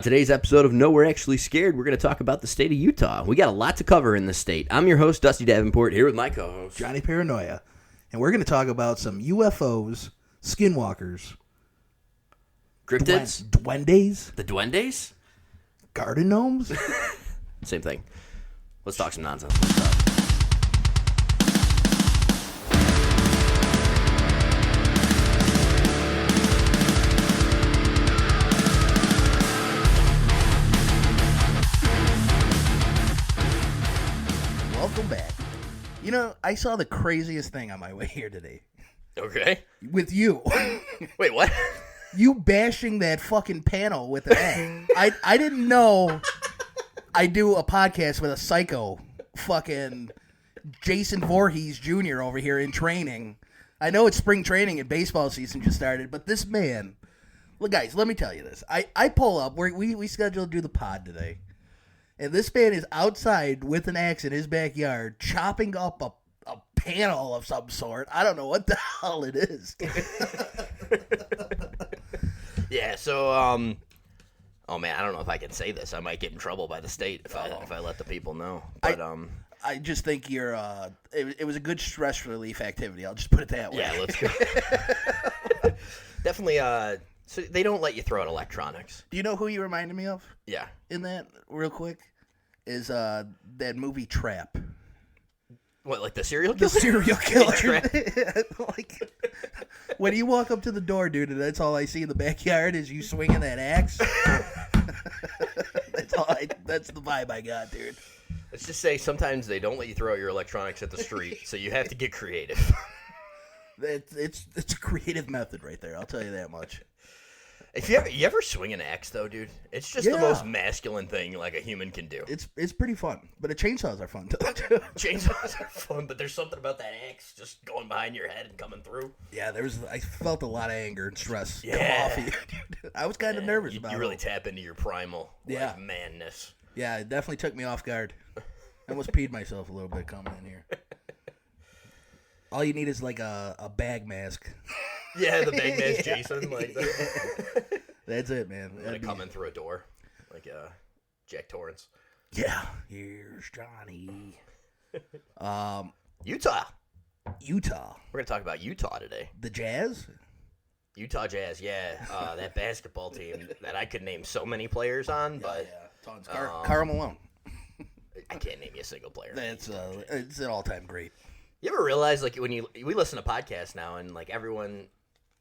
Today's episode of No, We're Actually Scared, we're going to talk about the state of Utah. We got a lot to cover in this state. I'm your host, Dusty Davenport, here with my co-host, Johnny Paranoia. And we're going to talk about some UFOs, skinwalkers, Cryptids, Duendes, the Duendes, garden gnomes. same thing. Let's talk some nonsense. Welcome back. You know, I saw the craziest thing on my way here today. Okay. With you. Wait, what? You bashing that fucking panel with an egg. I didn't know I do a podcast with a psycho fucking Jason Voorhees Jr. over here in training. I know it's spring training and baseball season just started, but this man... Look, guys, let me tell you this. I pull up. We scheduled to do the pod today. And this man is outside with an axe in his backyard chopping up a panel of some sort. I don't know what the hell it is. Yeah, so, oh man, I don't know if I can say this. I might get in trouble by the state if I let the people know. But, I just think you're, it was a good stress relief activity. I'll just put it that way. Yeah, let's go. Definitely, so they don't let you throw out electronics. Do you know who you reminded me of? Yeah. In that, real quick, is that movie Trap. What, like the serial killer? The serial killer. Trap? Like, when you walk up to the door, dude, and that's all I see in the backyard is you swinging that axe. That's the vibe I got, dude. Let's just say sometimes they don't let you throw out your electronics at the street, so you have to get creative. It's a creative method right there. I'll tell you that much. If you ever swing an axe though, dude, it's just the most masculine thing like a human can do. It's pretty fun, but chainsaws are fun too. Chainsaws are fun, but there's something about that axe just going behind your head and coming through. Yeah, I felt a lot of anger and stress come Yeah. off of you. I was kind of nervous about it. You really tap into your primal manness. Yeah, it definitely took me off guard. I almost peed myself a little bit coming in here. All you need is like a bag mask. Yeah, the bag mask Jason. Like that. That's it, man. Like coming through a door. Like Jack Torrance. Yeah. Here's Johnny. Utah. We're going to talk about Utah today. The Jazz? Utah Jazz, yeah. That basketball team that I could name so many players on, but... Yeah. Tons. Karl Malone. I can't name you a single player. It's an all-time great. You ever realize, like, when we listen to podcasts now, and like everyone,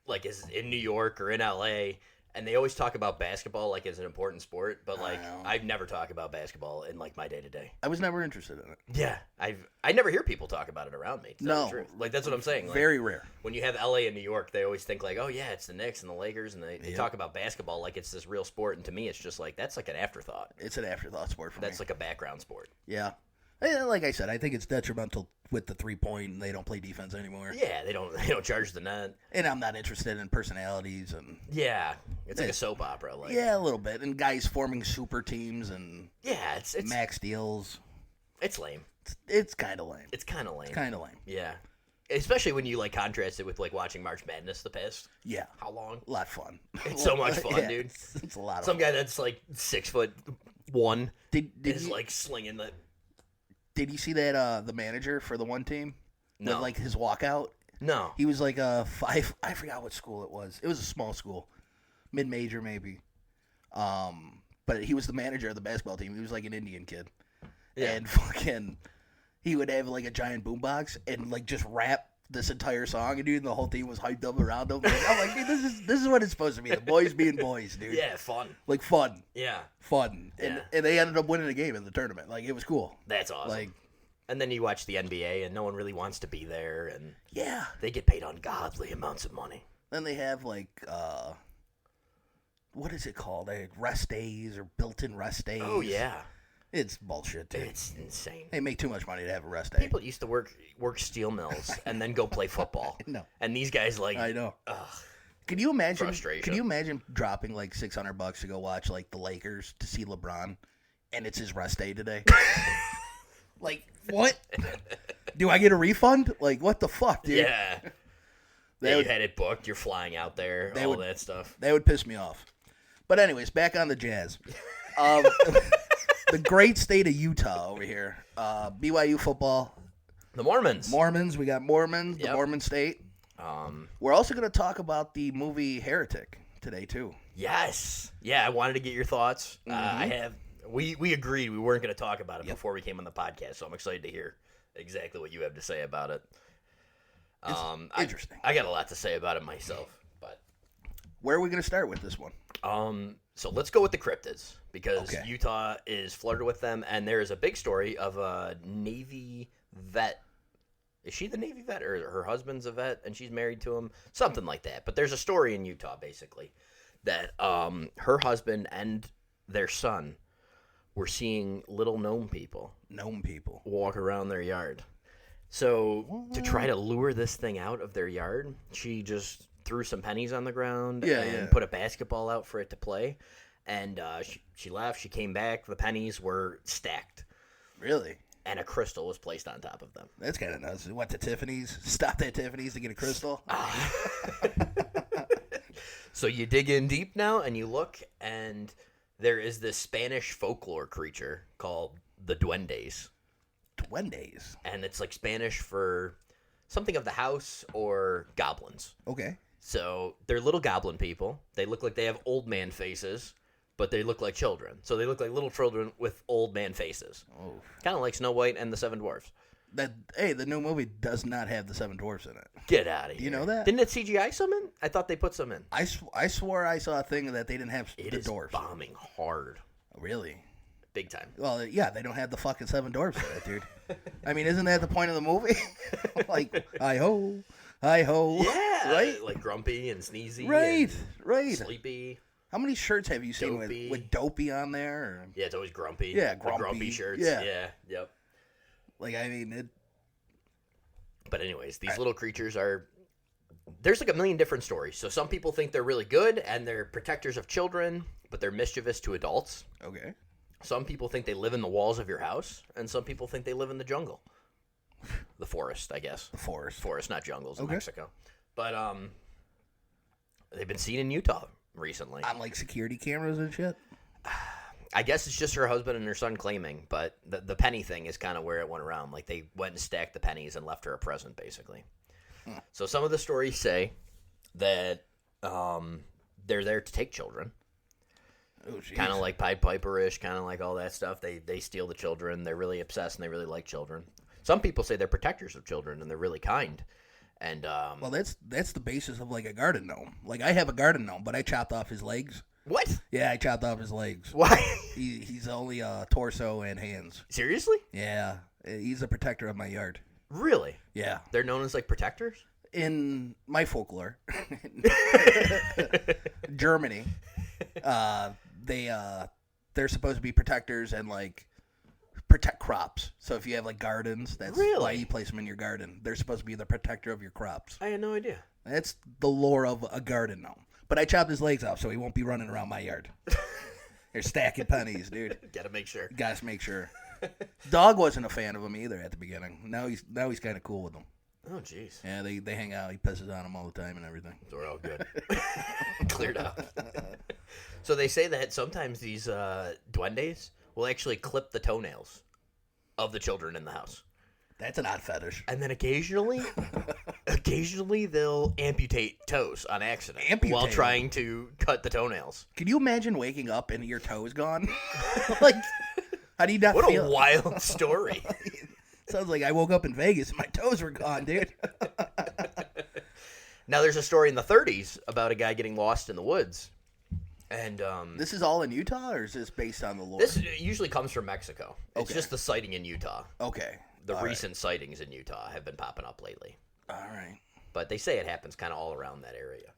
like, is in New York or in LA, and they always talk about basketball like as an important sport, but like I've never talked about basketball in like my day to day. I was never interested in it. Yeah, I never hear people talk about it around me. No, like that's what I'm saying. Like, very rare. When you have LA and New York, they always think like, oh yeah, it's the Knicks and the Lakers, and they talk about basketball like it's this real sport. And to me, it's just like that's like an afterthought. It's an afterthought sport for me. That's like a background sport. Yeah. Like I said, I think it's detrimental with the 3-point, and they don't play defense anymore. Yeah, they don't charge the net. And I'm not interested in personalities and it's like a soap opera. Like a little bit, and guys forming super teams and it's max deals. It's lame. It's kind of lame. It's kind of lame. Kind of lame. Yeah, especially when you like contrast it with like watching March Madness the past. Yeah, how long? A lot of fun. It's so much fun, dude. It's a lot of Some fun. guy that's like 6'1" is like slinging the. Did you see that the manager for the one team? No. With like his walkout? No. He was like a 5. I forgot what school it was. It was a small school, mid-major maybe. But he was the manager of the basketball team. He was like an Indian kid, and fucking, he would have like a giant boombox and like just rap this entire song, and dude, the whole team was hyped up around him. Like, I'm like, dude, this is what it's supposed to be. The boys being boys, dude. Yeah, fun. Like fun. Yeah. Fun. And they ended up winning a game in the tournament. Like, it was cool. That's awesome. Like, and then you watch the NBA, and no one really wants to be there, and yeah, they get paid ungodly amounts of money. Then they have like, what is it called? Rest days or built-in rest days. Oh yeah. It's bullshit, dude. It's insane. They make too much money to have a rest day. People used to work steel mills and then go play football. No. And these guys like I know. Ugh, Can you imagine? frustration. Can you imagine dropping like $600 to go watch like the Lakers to see LeBron, and it's his rest day today? Like what? Do I get a refund? Like what the fuck, dude? Yeah. You had it booked. You're flying out there. All that stuff. That would piss me off. But anyways, back on the Jazz. The great state of Utah over here. BYU football. The Mormons. We got Mormons, the Mormon state. We're also going to talk about the movie Heretic today, too. Yes. Yeah, I wanted to get your thoughts. We agreed we weren't going to talk about it before we came on the podcast, so I'm excited to hear exactly what you have to say about it. Interesting. I got a lot to say about it myself, but where are we going to start with this one? So let's go with the cryptids, because Utah is flirted with them, and there is a big story of a Navy vet. Is she the Navy vet, or her husband's a vet, and she's married to him? Something like that. But there's a story in Utah, basically, that her husband and their son were seeing little gnome people walk around their yard. So to try to lure this thing out of their yard, she just threw some pennies on the ground and put a basketball out for it to play. And she left. She came back. The pennies were stacked. Really? And a crystal was placed on top of them. That's kind of nuts. Went to Tiffany's. Stopped at Tiffany's to get a crystal. So you dig in deep now and you look, and there is this Spanish folklore creature called the Duendes. Duendes? And it's like Spanish for something of the house or goblins. Okay. So they're little goblin people. They look like they have old man faces, but they look like children. So they look like little children with old man faces. Oh. Kind of like Snow White and the Seven Dwarfs. The new movie does not have the Seven Dwarfs in it. Get out of here. Do you know that? Didn't it CGI some in? I thought they put some in. I swore I saw a thing that they didn't have the dwarfs. It is bombing hard. Really? Big time. Well, yeah, they don't have the fucking Seven Dwarfs in it, dude. I mean, isn't that the point of the movie? Like, hi-ho, hi-ho. Yeah. Right? Like grumpy and sneezy. Right, and right. Sleepy. How many shirts have you seen with Dopey on there? Or? Yeah, it's always grumpy. Yeah, grumpy. Grumpy shirts. Yeah. Yep. Like, I mean, it... But anyways, these little creatures are... There's like a million different stories. So some people think they're really good and they're protectors of children, but they're mischievous to adults. Okay. Some people think they live in the walls of your house, and some people think they live in the jungle. The forest, I guess. The forest. Forest, not jungles in Mexico. But they've been seen in Utah recently. On like security cameras and shit? I guess it's just her husband and her son claiming, but the penny thing is kind of where it went around. Like, they went and stacked the pennies and left her a present, basically. So some of the stories say that they're there to take children. Oh, kind of like Pied Piper-ish, kind of like all that stuff. They steal the children. They're really obsessed, and they really like children. Some people say they're protectors of children, and they're really kind. And well, that's the basis of, like, a garden gnome. Like, I have a garden gnome, but I chopped off his legs. What? Yeah, I chopped off his legs. Why? He's only torso and hands. Seriously? Yeah. He's a protector of my yard. Really? Yeah. They're known as, like, protectors? In my folklore. Germany. They're supposed to be protectors and, like, protect crops. So if you have, like, gardens, that's why you place them in your garden. They're supposed to be the protector of your crops. I had no idea. That's the lore of a garden gnome. But I chopped his legs off so he won't be running around my yard. They're stacking pennies, dude. Gotta make sure. Gotta make sure. Dog wasn't a fan of him either at the beginning. Now he's kind of cool with them. Oh, jeez. Yeah, they hang out. He pisses on them all the time and everything. So we're all good. Cleared up. So they say that sometimes these duendes will actually clip the toenails of the children in the house. That's an odd fetish. And then occasionally they'll amputate toes on accident while trying to cut the toenails. Can you imagine waking up and your toe's gone? Like, how do you not feel? What a wild story. Sounds like I woke up in Vegas and my toes were gone, dude. Now, there's a story in the 30s about a guy getting lost in the woods. And this is all in Utah, or is this based on the lore? This usually comes from Mexico. It's just the sighting in Utah. Okay. The recent sightings in Utah have been popping up lately. All right. But they say it happens kind of all around that area.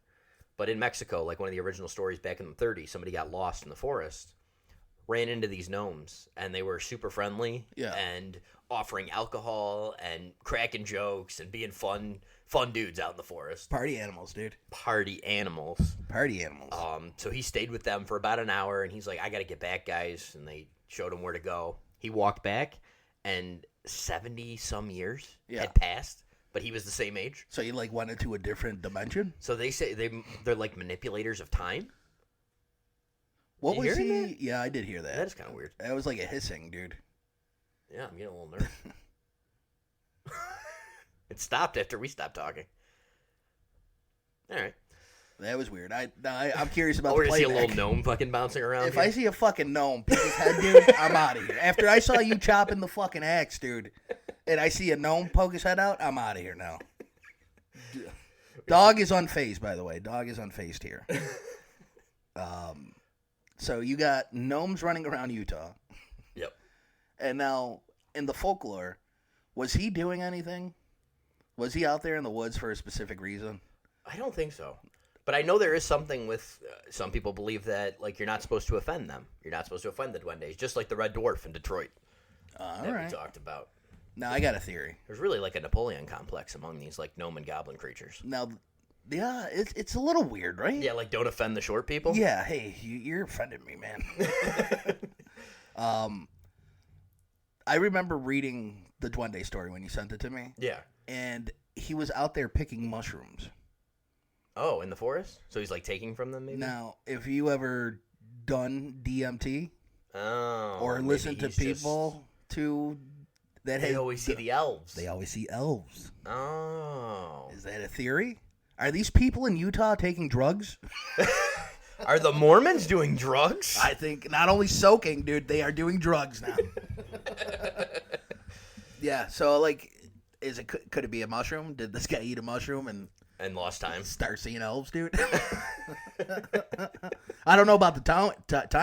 But in Mexico, like one of the original stories back in the 30s, somebody got lost in the forest, ran into these gnomes, and they were super friendly and offering alcohol and cracking jokes and being fun dudes out in the forest. Party animals, dude. Party animals. So he stayed with them for about an hour, and he's like, I got to get back, guys. And they showed him where to go. He walked back, and 70-some years had passed, but he was the same age. So he, like, went into a different dimension? So they say they're like manipulators of time. What You was hearing he? Yeah, I did hear that. That is kind of weird. That was like a hissing, dude. Yeah, I'm getting a little nervous. It stopped after we stopped talking. All right. That was weird. I'm curious about We're the going to see a playback. little gnome fucking bouncing around If here. I see a fucking gnome pick his head, dude, I'm out of here. After I saw you chopping the fucking axe, dude, and I see a gnome poke his head out, I'm out of here now. Dog is unfazed, by the way. Dog is unfazed here. So you got gnomes running around Utah. Yep. And now, in the folklore, was he doing anything? Was he out there in the woods for a specific reason? I don't think so. But I know there is something with some people believe that like you're not supposed to offend them. You're not supposed to offend the Duendes, just like the Red Dwarf in Detroit that we talked about. Now, I got a theory. There's really like a Napoleon complex among these like gnome and goblin creatures. Now, yeah, it's a little weird, right? Yeah, like don't offend the short people. Yeah, hey, you're offending me, man. I remember reading the Duende story when you sent it to me. Yeah. And he was out there picking mushrooms. Oh, in the forest? So he's like taking from them maybe? Now, if you ever done DMT or listened to people they always see the elves. They always see elves. Oh. Is that a theory? Are these people in Utah taking drugs? Are the Mormons doing drugs? I think not only soaking, dude, they are doing drugs now. Yeah, so like, could it be a mushroom? Did this guy eat a mushroom and lost time? Start seeing elves, dude. I don't know about the time.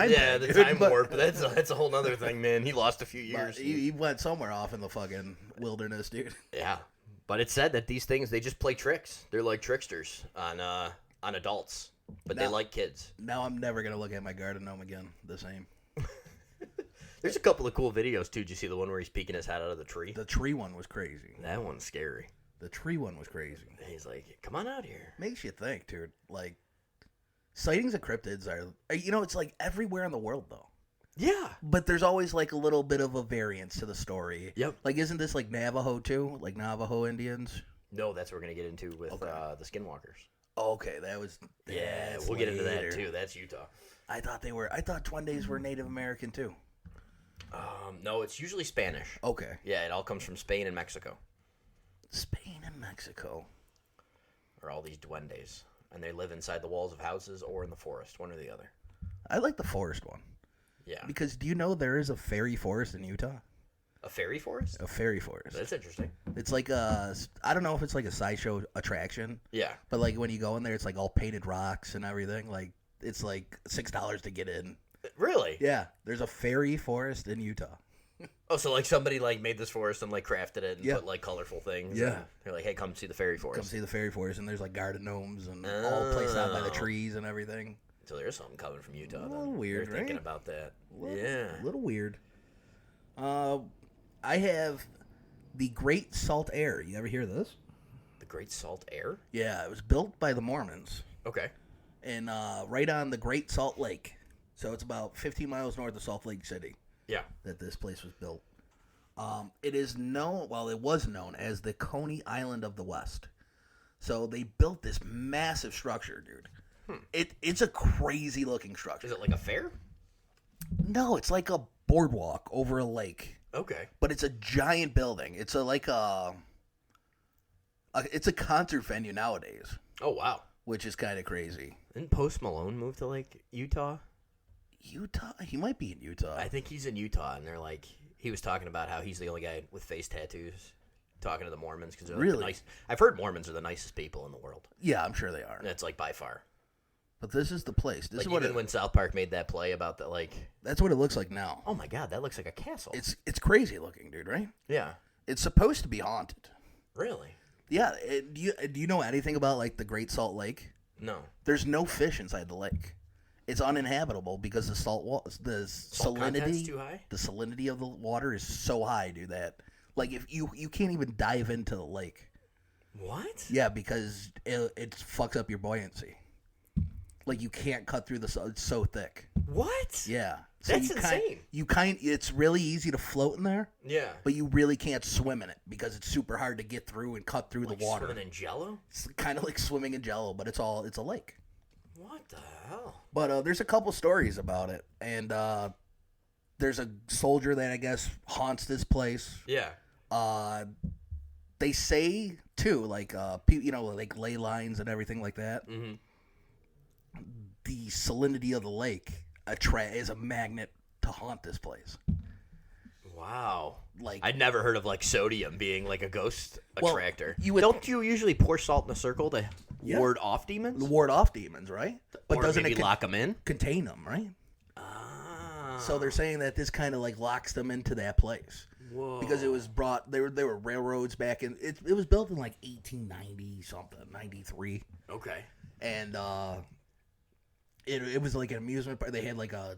Yeah, the dude, time warp. That's a whole other thing, man. He lost a few years. He went somewhere off in the fucking wilderness, dude. Yeah, but it's said that these things they just play tricks. They're like tricksters on adults, but they like kids. Now I'm never gonna look at my garden gnome again the same. There's a couple of cool videos too. Did you see the one where he's peeking his head out of the tree? The tree one was crazy. That one's scary. The tree one was crazy. And he's like, "Come on out here." Makes you think, dude. Like, sightings of cryptids are, it's like everywhere in the world, though. Yeah. But there's always, like, a little bit of a variance to the story. Yep. Like, isn't this, like, Navajo, too? Like, Navajo Indians? No, that's what we're going to get into with the skinwalkers. Oh, okay, that was... Yeah, we'll get into that, too. That's Utah. I thought Duendes were Native American, too. No, it's usually Spanish. Okay. Yeah, it all comes from Spain and Mexico. Spain and Mexico. Are all these Duendes. And they live inside the walls of houses or in the forest, one or the other. I like the forest one. Yeah. Because do you know there is a fairy forest in Utah? A fairy forest? A fairy forest. That's interesting. It's like I don't know if it's like a sideshow attraction. Yeah. But like when you go in there, it's like all painted rocks and everything. Like it's like $6 to get in. Really? Yeah. There's a fairy forest in Utah. Oh, so like somebody like made this forest and like crafted it and put like colorful things. Yeah. They're like, hey, come see the fairy forest. Come see the fairy forest, and there's like garden gnomes and all placed out by the trees and everything. So there's something coming from Utah. A little weird, They're thinking about that. A little weird. I have the Great Salt Air. You ever hear of this? The Great Salt Air? Yeah, it was built by the Mormons. Okay. And right on the Great Salt Lake. So it's about 15 miles north of Salt Lake City. Yeah. That this place was built. It was known as the Coney Island of the West. So they built this massive structure, dude. It's a crazy looking structure. Is it like a fair? No, it's like a boardwalk over a lake. Okay. But it's a giant building. It's it's a concert venue nowadays. Oh, wow. Which is kind of crazy. Didn't Post Malone move to like Utah? Utah? He might be in Utah. I think he's in Utah, and they're like, he was talking about how he's the only guy with face tattoos, talking to the Mormons because they're like the nice. I've heard Mormons are the nicest people in the world. Yeah, I'm sure they are. That's like by far. But this is the place. This like is what when South Park made that play about the like. That's what it looks like now. Oh my God, that looks like a castle. It's crazy looking, dude. Right? Yeah. It's supposed to be haunted. Really? Yeah. Do you know anything about like the Great Salt Lake? No. There's no fish inside the lake. It's uninhabitable because the salinity, too high? The salinity of the water is so high, dude, that like if you can't even dive into the lake. What? Yeah, because it fucks up your buoyancy. Like you can't cut through it's so thick. What? Yeah. That's insane. It's really easy to float in there. Yeah. But you really can't swim in it because it's super hard to get through and cut through like the water. Swimming in Jello? It's kind of like swimming in Jello, but it's a lake. What the hell? But there's a couple stories about it, and there's a soldier that I guess haunts this place. Yeah. They say too, like like ley lines and everything like that. Mm-hmm. The salinity of the lake is a magnet to haunt this place. Wow. Like, I'd never heard of like sodium being like a ghost attractor. Don't you usually pour salt in a circle to ward off demons? Ward off demons, right? But or doesn't maybe it lock them in? Contain them, right? Ah. So they're saying that this kind of like locks them into that place. Whoa. Because it was brought, they were railroads back in, it was built in like 1890 something, 93. Okay. And it was like an amusement park. They had like a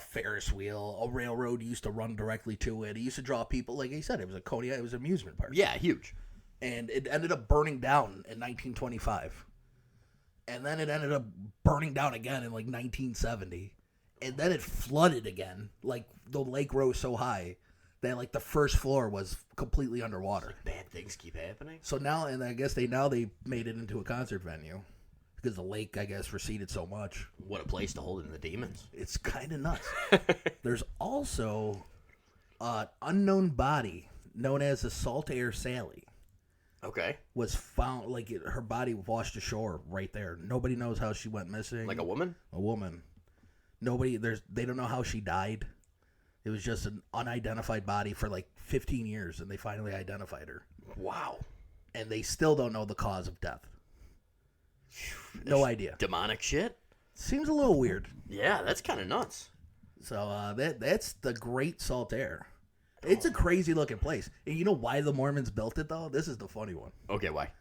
Ferris wheel. A railroad used to run directly to it. It used to draw people. Like I said, it was a Kodiak. It was an amusement park. Yeah, huge. And it ended up burning down in 1925. And then it ended up burning down again in like 1970. And then it flooded again. Like the lake rose so high that like the first floor was completely underwater. Bad things keep happening. So now, and I guess they made it into a concert venue. Because the lake, I guess, receded so much. What a place to hold in the demons. It's kind of nuts. There's also an unknown body known as the Salt Air Sally. Okay. Was found, like, her body washed ashore right there. Nobody knows how she went missing. Like a woman? A woman. They don't know how she died. It was just an unidentified body for like 15 years, and they finally identified her. Wow. And they still don't know the cause of death. No idea. Demonic shit? Seems a little weird. Yeah, that's kind of nuts. So that's the Great Salt Air. It's a crazy looking place. And you know why the Mormons built it, though? This is the funny one. Okay, why?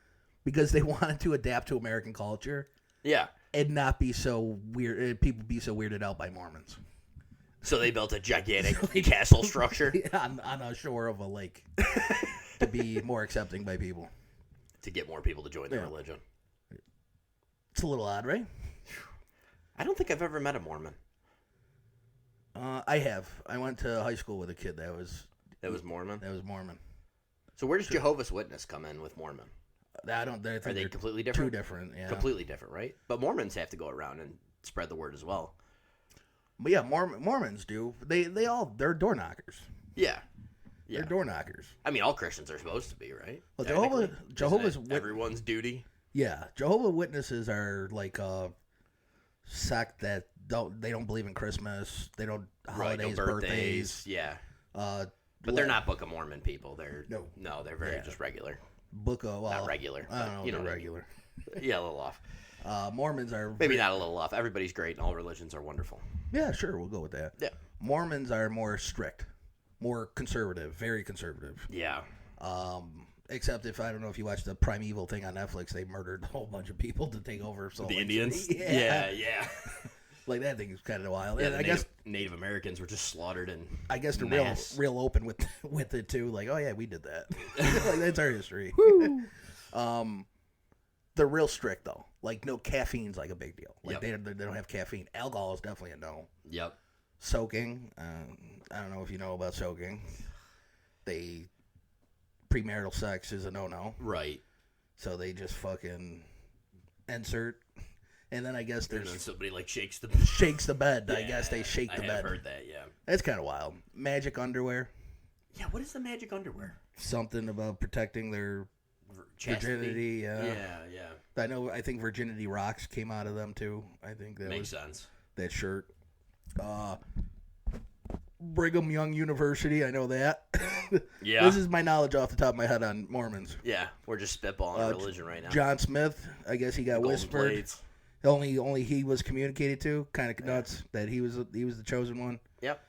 Because they wanted to adapt to American culture. Yeah. And not be so weird. People be so weirded out by Mormons. So they built a gigantic castle structure? on a shore of a lake. To be more accepting by people. To get more people to join their religion. It's a little odd, right? I don't think I've ever met a Mormon. I have. I went to high school with a kid that was Mormon. That was Mormon. So where does Jehovah's Witness come in with Mormon? I don't. I think Are they completely different? Two different. Yeah. Completely different, right? But Mormons have to go around and spread the word as well. But yeah, Mormons do. They're door knockers. Yeah. They're door knockers. I mean, all Christians are supposed to be, right? Well, Jehovah's everyone's duty. Yeah, Jehovah's Witnesses are like a sect that they don't believe in Christmas. They don't holidays, no birthdays. Yeah. But they're not Book of Mormon people. They're they're very just regular. Book of not regular. I don't know. You know, regular. Yeah, a little off. Mormons are maybe not a little off. Everybody's great, and all religions are wonderful. Yeah, sure, we'll go with that. Yeah. Mormons are more strict, more conservative, very conservative. Yeah. Except I don't know if you watched the Primeval thing on Netflix, they murdered a whole bunch of people to take over. The Indians? Yeah. Like that thing is kind of wild. Yeah, and I guess Native Americans were just slaughtered and I guess they're real open with it too. Like, oh yeah, we did that. Like that's our history. They're real strict though. Like no caffeine's like a big deal. Like they don't have caffeine. Alcohol is definitely a no. Yep. Soaking. I don't know if you know about soaking. Premarital sex is a no-no. Right. So they just fucking insert. And then I guess and then somebody like shakes the bed. Yeah, I guess they shake the bed. I've heard that, yeah. That's kind of wild. Magic underwear. Yeah, what is the magic underwear? Something about protecting their virginity. Yeah. I think Virginity Rocks came out of them too. I think that makes sense. That shirt. Brigham Young University, I know that. Yeah. This is my knowledge off the top of my head on Mormons. Yeah, we're just spitballing religion right now. John Smith, I guess he got Golden whispered. Plates. Only he was communicated to. Kind of nuts that he was the chosen one. Yep.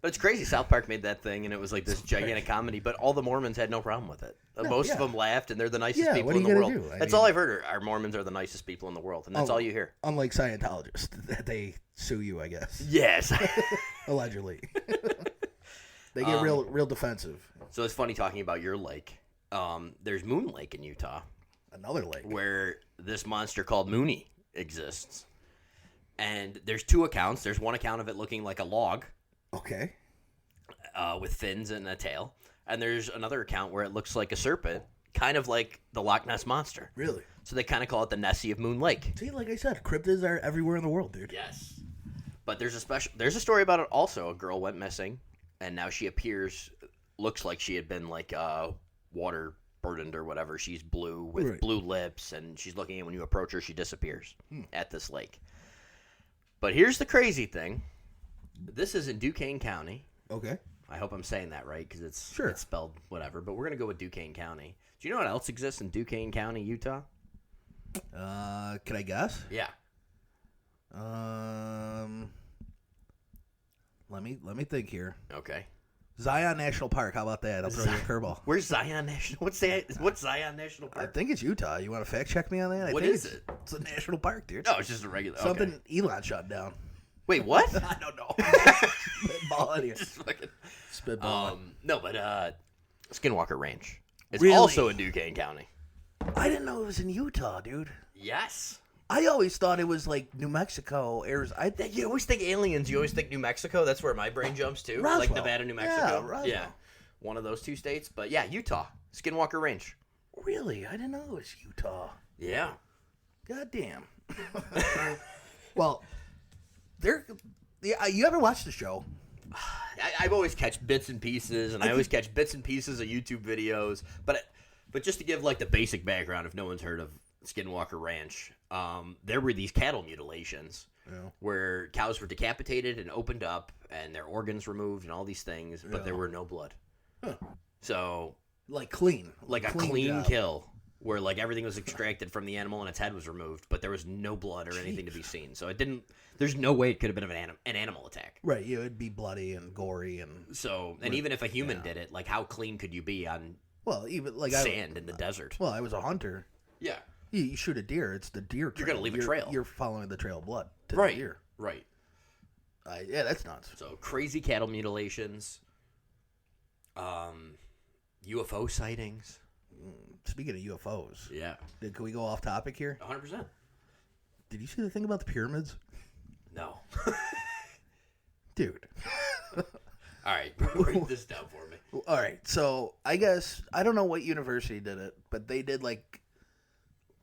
But it's crazy. South Park made that thing, and it was like this gigantic comedy, but all the Mormons had no problem with it. Most of them laughed, and they're the nicest people in the world. That's all I've heard. Our Mormons are the nicest people in the world, and that's all you hear. Unlike Scientologists, that they sue you, I guess. Yes. Allegedly. They get real defensive. So it's funny talking about your lake. There's Moon Lake in Utah. Another lake. Where this monster called Mooney exists. And there's two accounts. There's one account of it looking like a log. Okay. With fins and a tail. And there's another account where it looks like a serpent kind of like the Loch Ness Monster. Really? So they kind of call it the Nessie of Moon Lake. See, like I said, cryptids are everywhere in the world, dude. Yes. But there's a story about it also. A girl went missing, and now she looks like she had been like water burdened or whatever. She's blue with blue lips, and she's looking at when you approach her, she disappears at this lake. But here's the crazy thing. This is in Duquesne County. Okay. I hope I'm saying that right because it's spelled whatever, but we're going to go with Duquesne County. Do you know what else exists in Duquesne County, Utah? Can I guess? Yeah. Let me think here. Okay. Zion National Park. How about that? I'll throw you a curveball. Where's Zion National? What's Zion National Park? I think it's Utah. You want to fact check me on that? What is it? It's a national park, dude. No, it's just a regular. Something Elon shut down. Wait, what? I don't know. Spitball here. Spitball. No, but Skinwalker Ranch. It's Really? also in Duquesne County. I didn't know it was in Utah, dude. Yes. I always thought it was like New Mexico, Arizona. You always think aliens. You always think New Mexico. That's where my brain jumps to. Roswell. Like Nevada, New Mexico. Yeah, Roswell. Yeah. One of those two states. But yeah, Utah. Skinwalker Ranch. Really? I didn't know it was Utah. Yeah. God damn. Well, you ever watch the show? I've always catch bits and pieces, and I always catch bits and pieces of YouTube videos. But just to give like the basic background, if no one's heard of Skinwalker Ranch, there were these cattle mutilations where cows were decapitated and opened up, and their organs removed, and all these things, but there were no blood. Huh. So like clean, like a clean kill. Where like everything was extracted from the animal and its head was removed, but there was no blood or anything to be seen. So it didn't. There's no way it could have been an animal attack. Right. Yeah, it'd be bloody and gory and. So and even if a human did it, like how clean could you be on? Well, even like sand in the desert. Well, I was a hunter. Yeah. You shoot a deer. It's the deer trail. You're gonna leave a trail. You're following the trail of blood to the deer. Right. Yeah, that's nuts. So crazy cattle mutilations. UFO sightings. Speaking of UFOs, yeah. Can we go off topic here? 100%. Did you see the thing about the pyramids? No. Dude. All right, break this down for me. All right, so I guess, I don't know what university did it, but they did like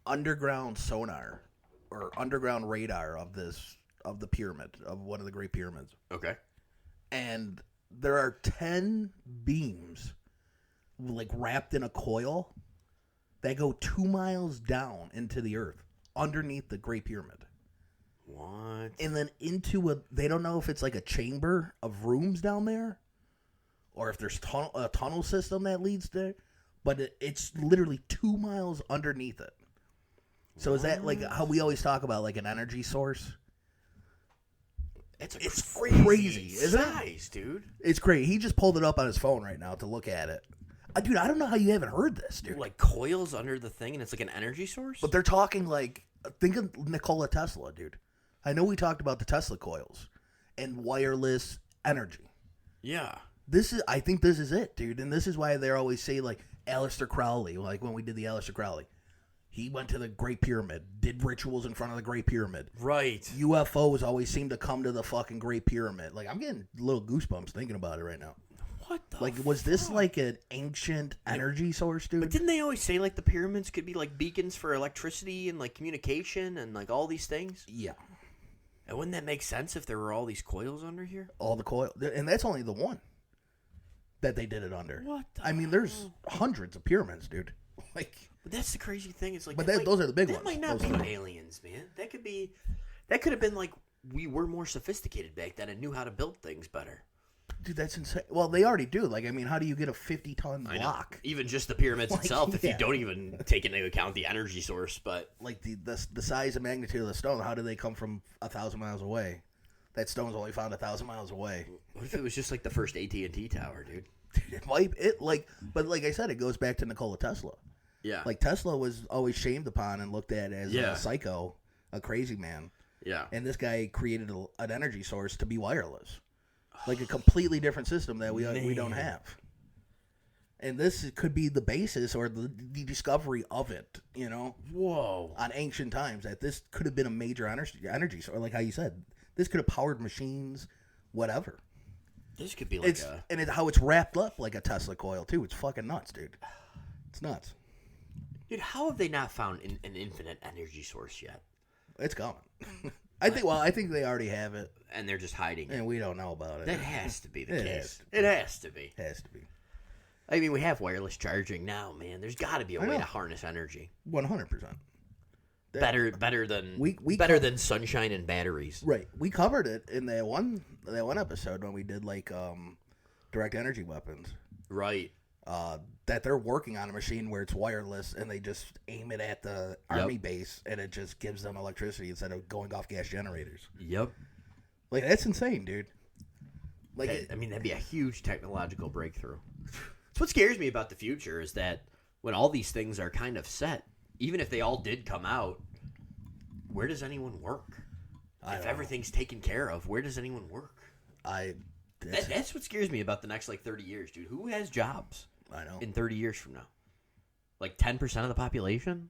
underground sonar or underground radar of the pyramid, of one of the Great Pyramids. Okay. And there are 10 beams like wrapped in a coil that go 2 miles down into the earth underneath the Great Pyramid. What? And then they don't know if it's like a chamber of rooms down there or if there's a tunnel system that leads there, but it's literally 2 miles underneath it. So is that like how we always talk about like an energy source? It's crazy isn't size, it? Dude. It's crazy. He just pulled it up on his phone right now to look at it. Dude, I don't know how you haven't heard this, dude. Like coils under the thing, and it's like an energy source? But they're talking like, think of Nikola Tesla, dude. I know we talked about the Tesla coils and wireless energy. Yeah. I think this is it, dude. And this is why they always say, like, Aleister Crowley, like when we did the Aleister Crowley. He went to the Great Pyramid, did rituals in front of the Great Pyramid. Right. UFOs always seem to come to the fucking Great Pyramid. Like, I'm getting little goosebumps thinking about it right now. What the Like, was this like an ancient energy source, dude? But didn't they always say, like, the pyramids could be, like, beacons for electricity and, like, communication and, like, all these things? Yeah. And wouldn't that make sense if there were all these coils under here? All the coil. And that's only the one that they did it under. What the I mean, there's hundreds of pyramids, dude. Like, but that's the crazy thing. It's like, but those are the big ones. That might not be aliens, man. That could have been, like, we were more sophisticated back then and knew how to build things better. Dude, that's insane. Well, they already do. Like, I mean, how do you get a 50-ton block? Even just the pyramids itself, if you don't even take into account the energy source. But like the size and magnitude of the stone, how do they come from 1,000 miles away? That stone's only found 1,000 miles away. What if it was just like the first AT&T tower, dude? But like I said, it goes back to Nikola Tesla. Yeah. Like, Tesla was always shamed upon and looked at as a psycho, a crazy man. Yeah. And this guy created an energy source to be wireless. Like a completely different system that we don't have. And this could be the basis or the discovery of it, you know? Whoa. On ancient times, that this could have been a major energy source. Like how you said, this could have powered machines, whatever. This could be like how it's wrapped up like a Tesla coil, too. It's fucking nuts, dude. It's nuts. Dude, how have they not found an infinite energy source yet? It's coming. I think they already have it. And they're just hiding it. And we don't know about it. That has to be the case. It has to be. Has to be. I mean, we have wireless charging now, man. There's got to be a way to harness energy. 100%. Better than sunshine and batteries. Right. We covered it in that one episode when we did like direct energy weapons. Right. That they're working on a machine where it's wireless and they just aim it at the army base and it just gives them electricity instead of going off gas generators. Yep. Like, that's insane, dude. Like, I mean, that'd be a huge technological breakthrough. That's what scares me about the future is that when all these things are kind of set, even if they all did come out, where does anyone work? If everything's taken care of, where does anyone work? That's what scares me about the next, 30 years, dude. Who has jobs? I know. In 30 years from now? 10% of the population?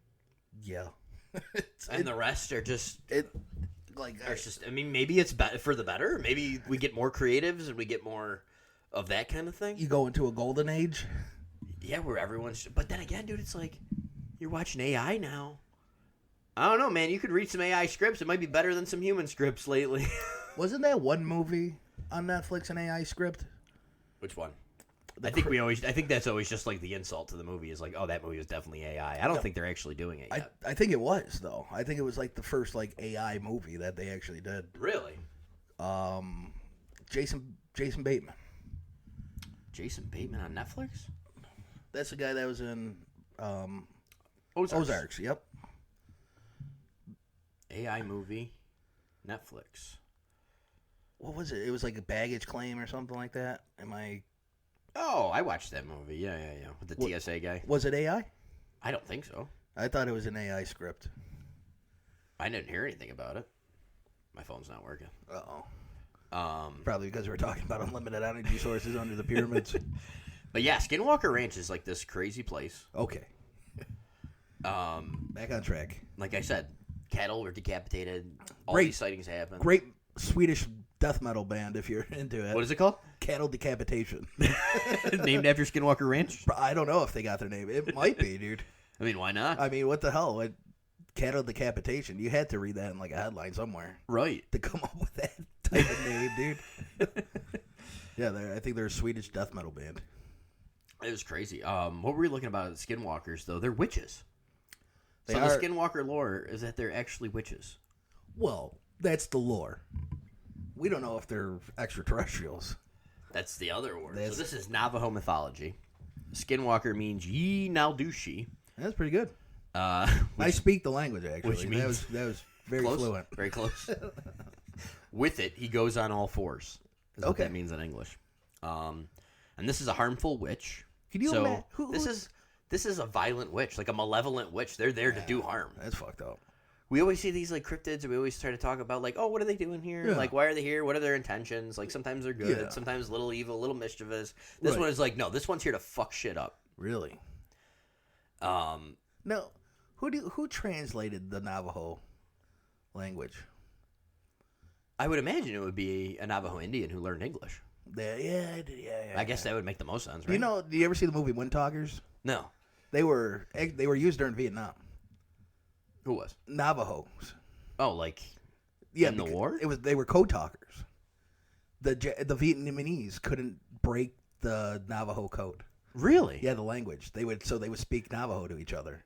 Yeah. And the rest are just... maybe it's for the better. Maybe we get more creatives and we get more of that kind of thing. You go into a golden age? Yeah, where everyone's... But then again, dude, it's like, you're watching AI now. I don't know, man. You could read some AI scripts. It might be better than some human scripts lately. Wasn't that one movie on Netflix an AI script? Which one? I think that's always just the insult to the movie is oh, that movie was definitely AI. I don't think they're actually doing it yet. I think it was, though. I think it was the first AI movie that they actually did. Really? Jason Bateman. Jason Bateman on Netflix? That's the guy that was in Ozarks. Yep. AI movie, Netflix. What was it? It was a baggage claim or something like that. Oh, I watched that movie. Yeah. With the TSA guy. Was it AI? I don't think so. I thought it was an AI script. I didn't hear anything about it. My phone's not working. Uh-oh. Probably because we're talking about unlimited energy sources under the pyramids. But yeah, Skinwalker Ranch is this crazy place. Okay. Back on track. Like I said, cattle were decapitated. All these sightings happen. Great Swedish death metal band if you're into it. What is it called? Cattle Decapitation. Named after Skinwalker Ranch? I don't know if they got their name. It might be, dude. I mean, why not? I mean, what the hell? Cattle Decapitation. You had to read that in a headline somewhere. Right. To come up with that type of name, dude. Yeah, I think they're a Swedish death metal band. It was crazy. What were we looking about at Skinwalkers, though? They're witches. The Skinwalker lore is that they're actually witches. Well, that's the lore. We don't know if they're extraterrestrials. That's the other word. So this is Navajo mythology. Skinwalker means ye naldushi. That's pretty good. I speak the language, actually. Which means that was very close, fluent. Very close. With it, he goes on all fours. Is what that means in English. And this is a harmful witch. Can you imagine? This is a violent witch, a malevolent witch. They're there to do harm. That's fucked up. We always see these cryptids, and we always try to talk about oh, what are they doing here? Yeah. Why are they here? What are their intentions? Sometimes they're good, sometimes a little evil, a little mischievous. This one is no, this one's here to fuck shit up. Really? No. Who translated the Navajo language? I would imagine it would be a Navajo Indian who learned English. Yeah. I guess that would make the most sense, right? Do you ever see the movie Windtalkers? No. They were used during Vietnam. Who was? Navajos. Oh, in the war? They were code talkers. The Vietnamese couldn't break the Navajo code. Really? Yeah, the language. They would speak Navajo to each other,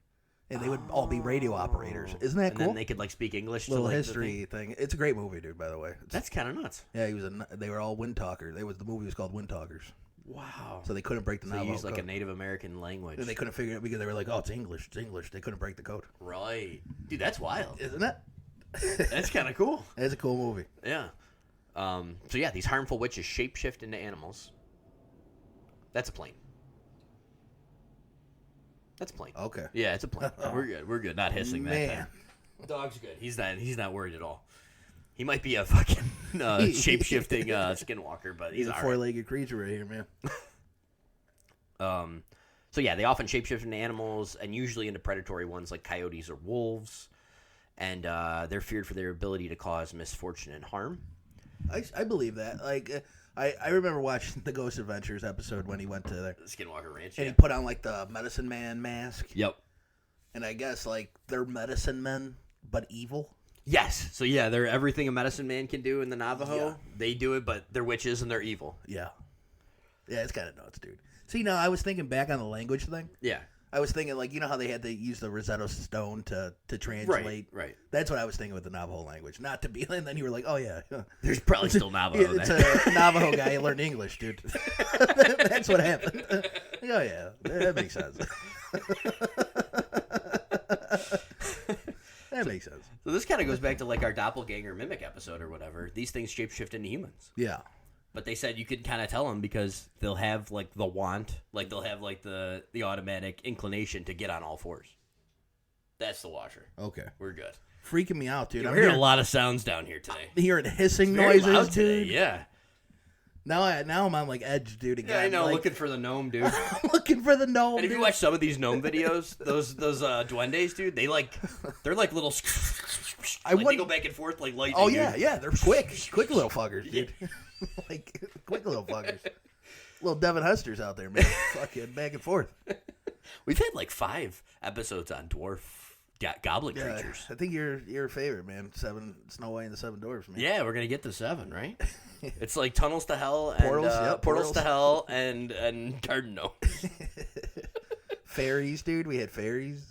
and they would all be radio operators. Isn't that cool? And then they could speak English. Little history thing. It's a great movie, dude. By the way, that's kind of nuts. Yeah, they were all wind talkers. The movie was called Windtalkers. Wow. So they couldn't break the Navajo They used code. a Native American language. And they couldn't figure it because they were oh, it's English. It's English. They couldn't break the code. Right. Dude, that's wild. Isn't it? That's kind of cool. It's a cool movie. Yeah. So yeah, these harmful witches shapeshift into animals. That's a plane. That's a plane. Okay. Yeah, it's a plane. We're good. We're good. Not hissing that time. Dog's good. He's not worried at all. He might be a fucking shape-shifting skinwalker, but he's a four-legged creature right here, man. So yeah, they often shapeshift into animals, and usually into predatory ones like coyotes or wolves. And they're feared for their ability to cause misfortune and harm. I believe that. I remember watching the Ghost Adventures episode when he went to the Skinwalker Ranch, and he put on the medicine man mask. Yep. And I guess, like, they're medicine men, but evil. Yes. So, yeah, they're everything a medicine man can do in the Navajo. Yeah. They do it, but they're witches and they're evil. Yeah. Yeah, it's kind of nuts, dude. See, now, I was thinking back on the language thing. Yeah. I was thinking, like, you know how they had to use the Rosetta Stone to translate? Right. That's what I was thinking with the Navajo language. Not to be, and then you were like, oh, yeah. There's probably still Navajo It's there. a Navajo guy who learned English, dude. That's what happened. Oh, yeah. That makes sense. That makes sense. So this kind of goes back to, like, our doppelganger mimic episode or whatever. These things shapeshift into humans. Yeah. But they said you could kind of tell them because they'll have, like, the want. Like, they'll have, like, the automatic inclination to get on all fours. That's the washer. Okay. We're good. Freaking me out, dude. I'm hearing a lot of sounds down here today. I'm hearing hissing Very noises, loud dude. Today, yeah. Now I'm on, like, edge, dude, again. Yeah, I know, like, looking for the gnome, dude. I'm looking for the gnome, And if you watch some of these gnome videos, those Duendes, dude, they're like little... they go back and forth like lightning. Oh, yeah, dude. yeah. They're quick little fuckers, dude. Like, quick little fuckers. Little Devin Hesters out there, man. Fucking back and forth. We've had like 5 episodes on dwarf goblin creatures. I think your favorite, man. 7 Snow White and the 7 Dwarfs, man. Yeah, we're gonna get to 7, right? It's like tunnels to hell and portals to hell and garden gnomes. Fairies, dude. We had fairies.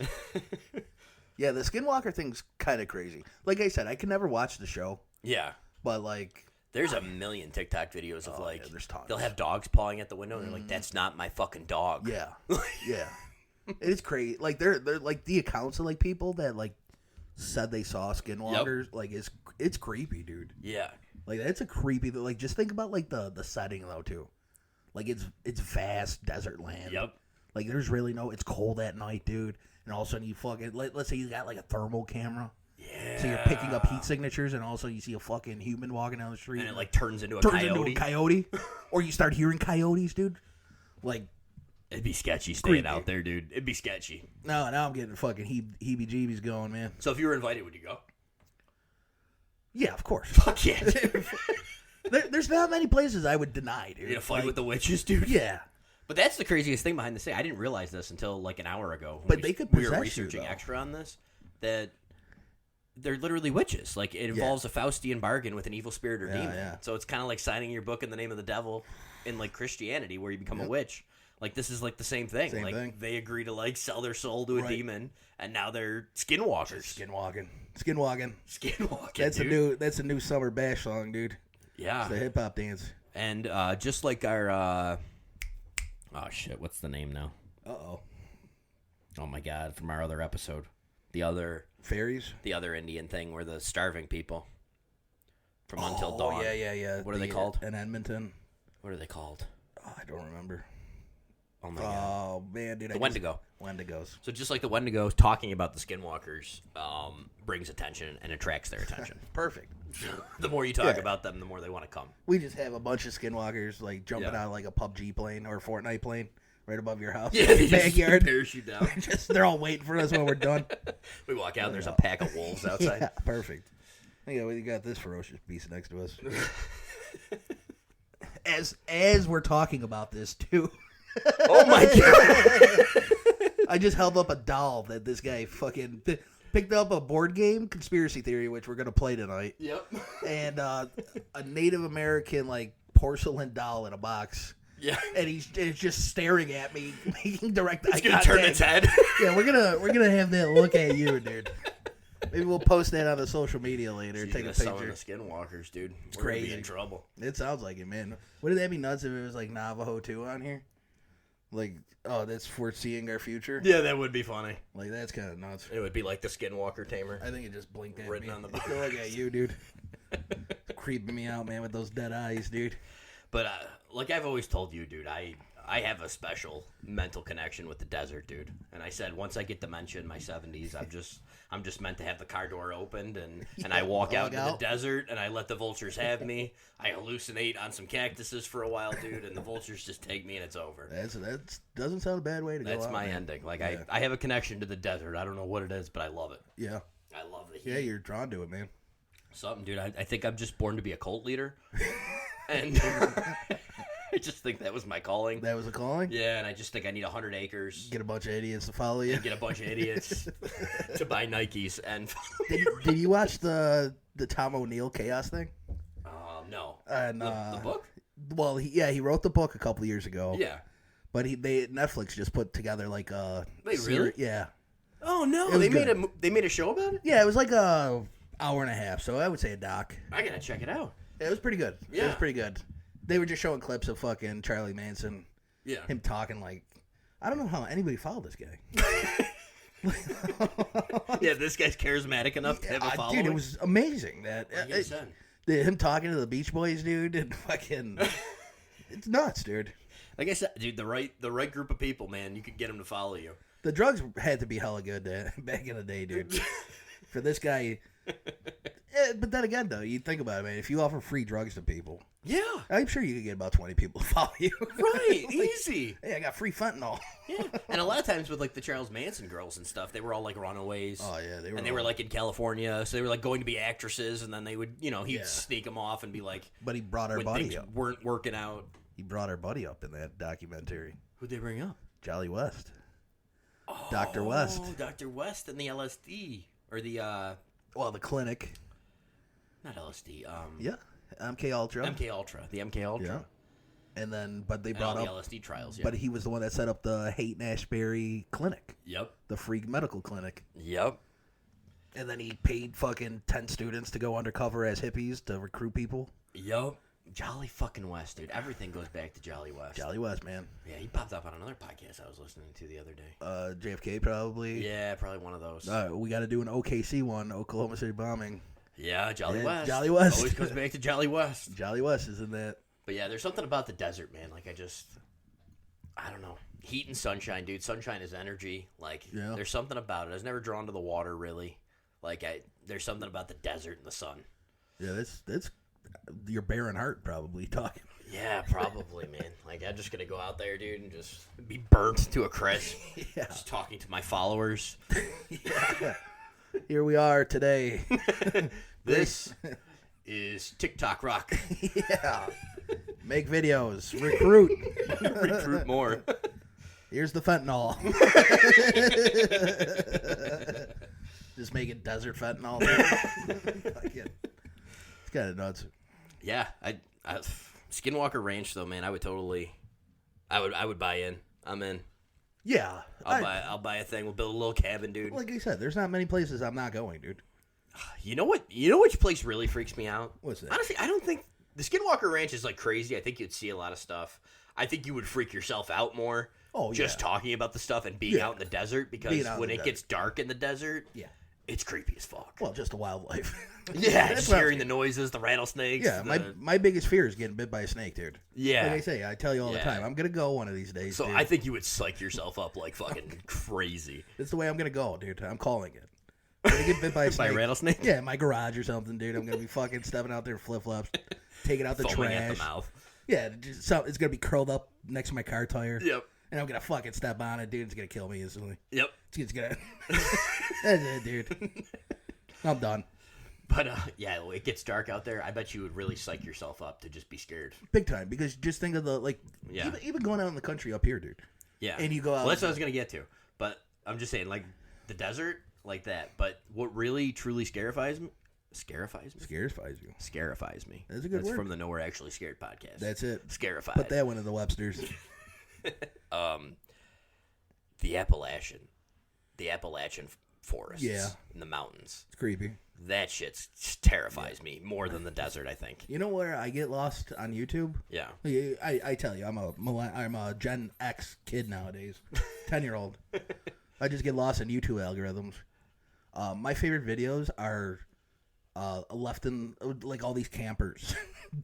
Yeah, the Skinwalker thing's kind of crazy. Like I said, I can never watch the show. Yeah, but like, there's a million TikTok videos of like, there's tons. They'll have dogs pawing at the window, and they're like, "That's not my fucking dog." Yeah, yeah. It's crazy. Like they're like the accounts of like people that like said they saw Skinwalkers. Yep. Like it's creepy, dude. Yeah, like that's a creepy. Like just think about like the setting though too. Like it's vast desert land. Yep. Like there's really it's cold at night, dude. And all of a sudden you fucking, let's say you got like a thermal camera. Yeah. So you're picking up heat signatures and also you see a fucking human walking down the street. And it like turns into a coyote. Or you start hearing coyotes, dude. Like. It'd be sketchy staying out there, dude. It'd be sketchy. No, now I'm getting fucking heebie-jeebies going, man. So if you were invited, would you go? Yeah, of course. Fuck yeah. There's not many places I would deny, dude. You gonna fight with the witches, dude? Yeah. But that's the craziest thing behind the scene. I didn't realize this until like an hour ago. But they could we were researching extra on this, that they're literally witches. Like it involves a Faustian bargain with an evil spirit or demon. Yeah. So it's kind of like signing your book in the name of the devil in like Christianity, where you become a witch. Like this is like the same thing. They agree to like sell their soul to a demon, and now they're skinwalkers. Skinwalking. That's a new summer bash song, dude. Yeah. It's the hip hop dance. And just like our oh shit, what's the name now? Uh-oh. Oh my god, from our other episode. The other fairies? The other Indian thing where the starving people from Until Dawn. Yeah. What are they called? In Edmonton. What are they called? Oh, I don't remember. Oh my god. Oh man, dude. The Wendigo. Wendigos. So just like the Wendigo, talking about the Skinwalkers brings attention and attracts their attention. Perfect. The more you talk about them, the more they want to come. We just have a bunch of Skinwalkers like jumping out of like a PUBG plane or a Fortnite plane right above your house. Yeah, they backyard. Just parachute down. They're all waiting for us when we're done. We walk out and there's a pack of wolves outside. Yeah, perfect. Yeah, we got this ferocious beast next to us. As we're talking about this too. Oh my god! I just held up a doll that this guy fucking picked up a board game, Conspiracy Theory, which we're gonna play tonight. Yep. And a Native American like porcelain doll in a box. Yeah. And it's just staring at me, making direct eye contact. It's gonna turn its head. Yeah, we're gonna have that look at you, dude. Maybe we'll post that on the social media later. Take a picture. Selling the Skinwalkers, dude. It's We're crazy. gonna be in trouble. It sounds like it, man. Wouldn't that be nuts if it was like Navajo too on here? Like, oh, that's foreseeing our future. Yeah, that would be funny. Like, that's kind of nuts. It would be like the Skinwalker tamer. I think it just blinked at written me. on the box. Look at you, dude. Creeping me out, man, with those dead eyes, dude. But like I've always told you, dude, I have a special mental connection with the desert, dude. And I said once I get dementia in my 70s, I'm just meant to have the car door opened and I walk out into the desert and I let the vultures have me. I hallucinate on some cactuses for a while, dude, and the vultures just take me and it's over. That doesn't sound a bad way to go out. That's my ending. Like I have a connection to the desert. I don't know what it is, but I love it. Yeah. I love the heat. Yeah, you're drawn to it, man. Something, dude. I think I'm just born to be a cult leader. And I just think that was my calling. That was a calling? Yeah, and I just think I need 100 acres. Get a bunch of idiots to follow you. And get a bunch of idiots to buy Nikes and Did you watch the Tom O'Neill Chaos thing? No. And, the book? Well, he wrote the book a couple of years ago. Yeah. But Netflix just put together like a really? Yeah. Oh no, they made a show about it? Yeah, it was like a hour and a half, so I would say a doc. I gotta check it out. Yeah, it was pretty good. Yeah. It was pretty good. They were just showing clips of fucking Charlie Manson. Yeah. Him talking like, I don't know how anybody followed this guy. Yeah, this guy's charismatic enough to have a following. Dude, it was amazing. Him talking to the Beach Boys, dude, and fucking, it's nuts, dude. Like I said, dude, the right group of people, man, you could get them to follow you. The drugs had to be hella good back in the day, dude. For this guy. But then again, though, you think about it, man. If you offer free drugs to people, yeah, I'm sure you could get about 20 people to follow you. Right, like, easy. Hey, I got free fentanyl. Yeah, and a lot of times with like the Charles Manson girls and stuff, they were all like runaways. Oh yeah, they were like in California, so they were like going to be actresses, and then they would, he'd sneak them off and be like. But he brought our when buddy things up. Weren't working out. He brought our buddy up in that documentary. Who'd they bring up? Jolly West. Oh, Dr. West. Dr. West and the LSD or the the clinic. Not LSD. Yeah, MK Ultra. The MK Ultra. Yeah. And then, but they brought up the LSD trials. Yeah. But he was the one that set up the Haight-Ashbury clinic. Yep. The free medical clinic. Yep. And then he paid fucking 10 students to go undercover as hippies to recruit people. Yep. Jolly fucking West, dude. Everything goes back to Jolly West. Jolly West, man. Yeah, he popped up on another podcast I was listening to the other day. JFK, probably. Yeah, probably one of those. We got to do an OKC one, Oklahoma City bombing. Yeah, Jolly West. Jolly West. Always comes back to Jolly West. Jolly West is in that. But yeah, there's something about the desert, man. Like, I don't know. Heat and sunshine, dude. Sunshine is energy. Like, There's something about it. I was never drawn to the water, really. Like, there's something about the desert and the sun. Yeah, that's your barren heart probably talking. Yeah, probably, man. Like, I'm just going to go out there, dude, and just be burnt to a crisp. Yeah. Just talking to my followers. Yeah. Here we are today. This is TikTok rock. Yeah. Make videos. Recruit. Recruit more. Here's the fentanyl. Just making desert fentanyl. It's kind of nuts. Yeah, I Skinwalker Ranch though, man. I would buy in. I'm in. Yeah, I'll buy a thing. We'll build a little cabin, dude. Like I said, there's not many places I'm not going, dude. You know what? You know which place really freaks me out? What's that? Honestly, I don't think the Skinwalker Ranch is like crazy. I think you'd see a lot of stuff. I think you would freak yourself out more. Oh, just talking about the stuff and being out in the desert because when it gets dark in the desert, it's creepy as fuck. Well, just the wildlife. Yeah, just hearing the noises, the rattlesnakes. Yeah, my biggest fear is getting bit by a snake, dude. Yeah. Like I say, I tell you all the time, I'm going to go one of these days, So dude. I think you would psych yourself up like fucking crazy. That's the way I'm going to go, dude. I'm calling it. I'm going to get bit by a snake. By a rattlesnake? Yeah, in my garage or something, dude. I'm going to be fucking stepping out there in flip-flops, taking out the Foaming trash. at the mouth. Yeah, it's going to be curled up next to my car tire. Yep. And I'm going to fucking step on it, dude. It's going to kill me instantly. Yep. It's going to... That's it, dude. I'm done. But, it gets dark out there. I bet you would really psych yourself up to just be scared. Big time. Because just think of even going out in the country up here, dude. Yeah. And you go out... Well, that's what I was going to get to. But I'm just saying, like, the desert, like that. But what really, truly scarifies me... Scarifies me? Scarifies you. Scarifies me. That's a good word. That's from the No We're Actually Scared podcast. That's it. Scarified. Put that one in the Webster's. The Appalachian forests. Yeah. In the mountains. It's creepy. That shit terrifies me more than the desert, I think. You know where I get lost on YouTube? Yeah. I tell you, I'm a Gen X kid nowadays. 10-year-old. I just get lost in YouTube algorithms. My favorite videos are left in, like, all these campers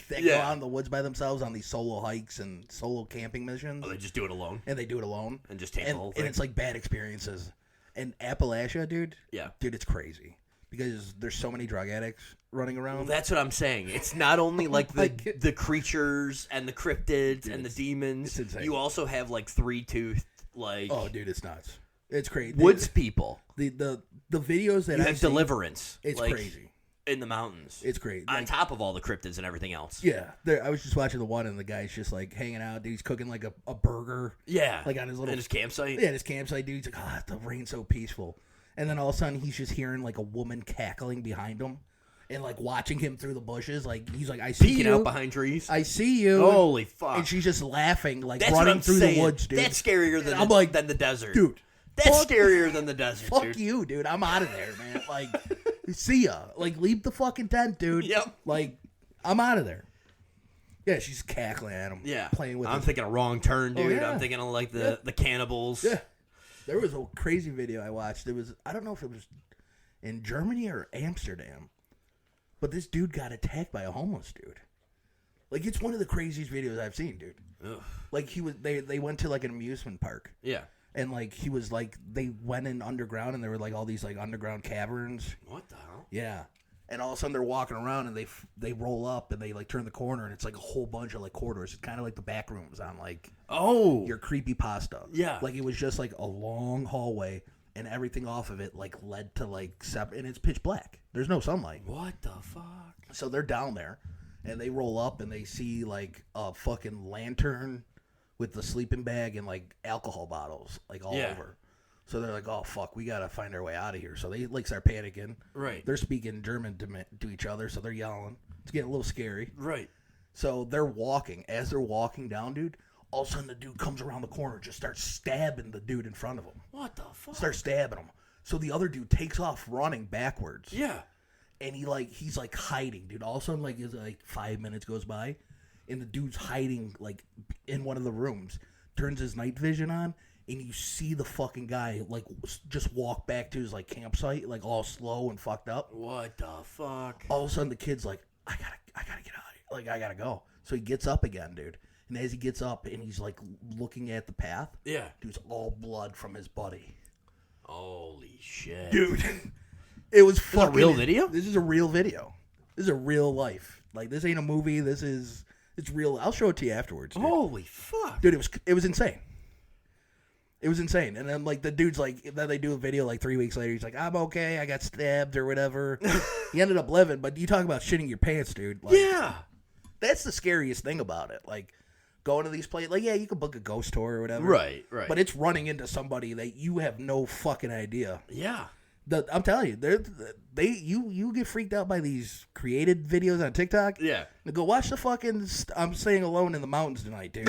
that go out in the woods by themselves on these solo hikes and solo camping missions. Oh, they just do it alone? And they do it alone. And just take the whole thing? And it's like bad experiences. And Appalachia, dude. Yeah. Dude, it's crazy. Because there's so many drug addicts running around. Well, that's what I'm saying. It's not only like the creatures and the cryptids and the demons. It's insane. You also have like 3-toothed, like... Oh, dude, it's nuts. It's crazy. Woods people. The videos that you I have see, deliverance. It's like, crazy. in the mountains. It's great. On top of all the cryptids and everything else. Yeah. I was just watching the one, and the guy's just, like, hanging out. Dude, he's cooking, like, a burger. Yeah. Like, on his little... In his campsite? Yeah, his campsite, dude. He's like, oh, the rain's so peaceful. And then all of a sudden, he's just hearing, like, a woman cackling behind him. And, like, watching him through the bushes. Like, he's like, I see you. Peeking out behind trees. I see you. Holy fuck. And she's just laughing, like, That's running through the woods, dude. That's scarier than, than the desert. Dude. That's scarier than the desert, fuck dude. You, dude. I'm out of there, man. Like, see ya. Like, leave the fucking tent, dude. Yep. Like, I'm out of there. Yeah, she's cackling at him. Yeah. Playing with I'm thinking a Wrong Turn, dude. Yeah. I'm thinking of, like, the cannibals. Yeah. There was a crazy video I watched. It was, I don't know if it was in Germany or Amsterdam. But this dude got attacked by a homeless dude. Like, it's one of the craziest videos I've seen, dude. Ugh. Like, they went to, like, an amusement park. Yeah. And, like, he was, like, they went in underground, and there were, like, all these, like, underground caverns. What the hell? Yeah. And all of a sudden, they're walking around, and they roll up, and they, like, turn the corner, and it's, like, a whole bunch of, like, corridors. It's kind of like the back rooms on, like, your creepypasta. Yeah. Like, it was just, like, a long hallway. And everything off of it, like, led to, like, separate... And it's pitch black. There's no sunlight. What the fuck? So they're down there, and they roll up, and they see, like, a fucking lantern with the sleeping bag and, like, alcohol bottles, like, all over. So they're like, oh, fuck, we gotta find our way out of here. So they, like, start panicking. Right. They're speaking German to each other, so they're yelling. It's getting a little scary. Right. So they're walking. As they're walking down, dude... All of a sudden, the dude comes around the corner, just starts stabbing the dude in front of him. What the fuck? Starts stabbing him. So the other dude takes off running backwards. Yeah. And he's like hiding, dude. All of a sudden, like, 5 minutes goes by, and the dude's hiding, like, in one of the rooms. Turns his night vision on, and you see the fucking guy, like, just walk back to his, like, campsite, like, all slow and fucked up. What the fuck? All of a sudden, the kid's like, I gotta get out of here. Like, I gotta go. So he gets up again, dude. And as he gets up and he's, like, looking at the path, dude's all blood from his buddy. Holy shit. Dude, it was fucking... a real video? This is a real video. This is a real life. Like, this ain't a movie. It's real. I'll show it to you afterwards, dude. Holy fuck. Dude, it was insane. It was insane. And then, like, the dude's like... Then they do a video, like, 3 weeks later. He's like, I'm okay. I got stabbed or whatever. He ended up living. But you talk about shitting your pants, dude. Like, yeah. That's the scariest thing about it. Like... Going to these places, like, yeah, you can book a ghost tour or whatever. Right. But it's running into somebody that you have no fucking idea. Yeah. I'm telling you, you get freaked out by these created videos on TikTok. Yeah. Go watch the fucking I'm staying alone in the mountains tonight, dude.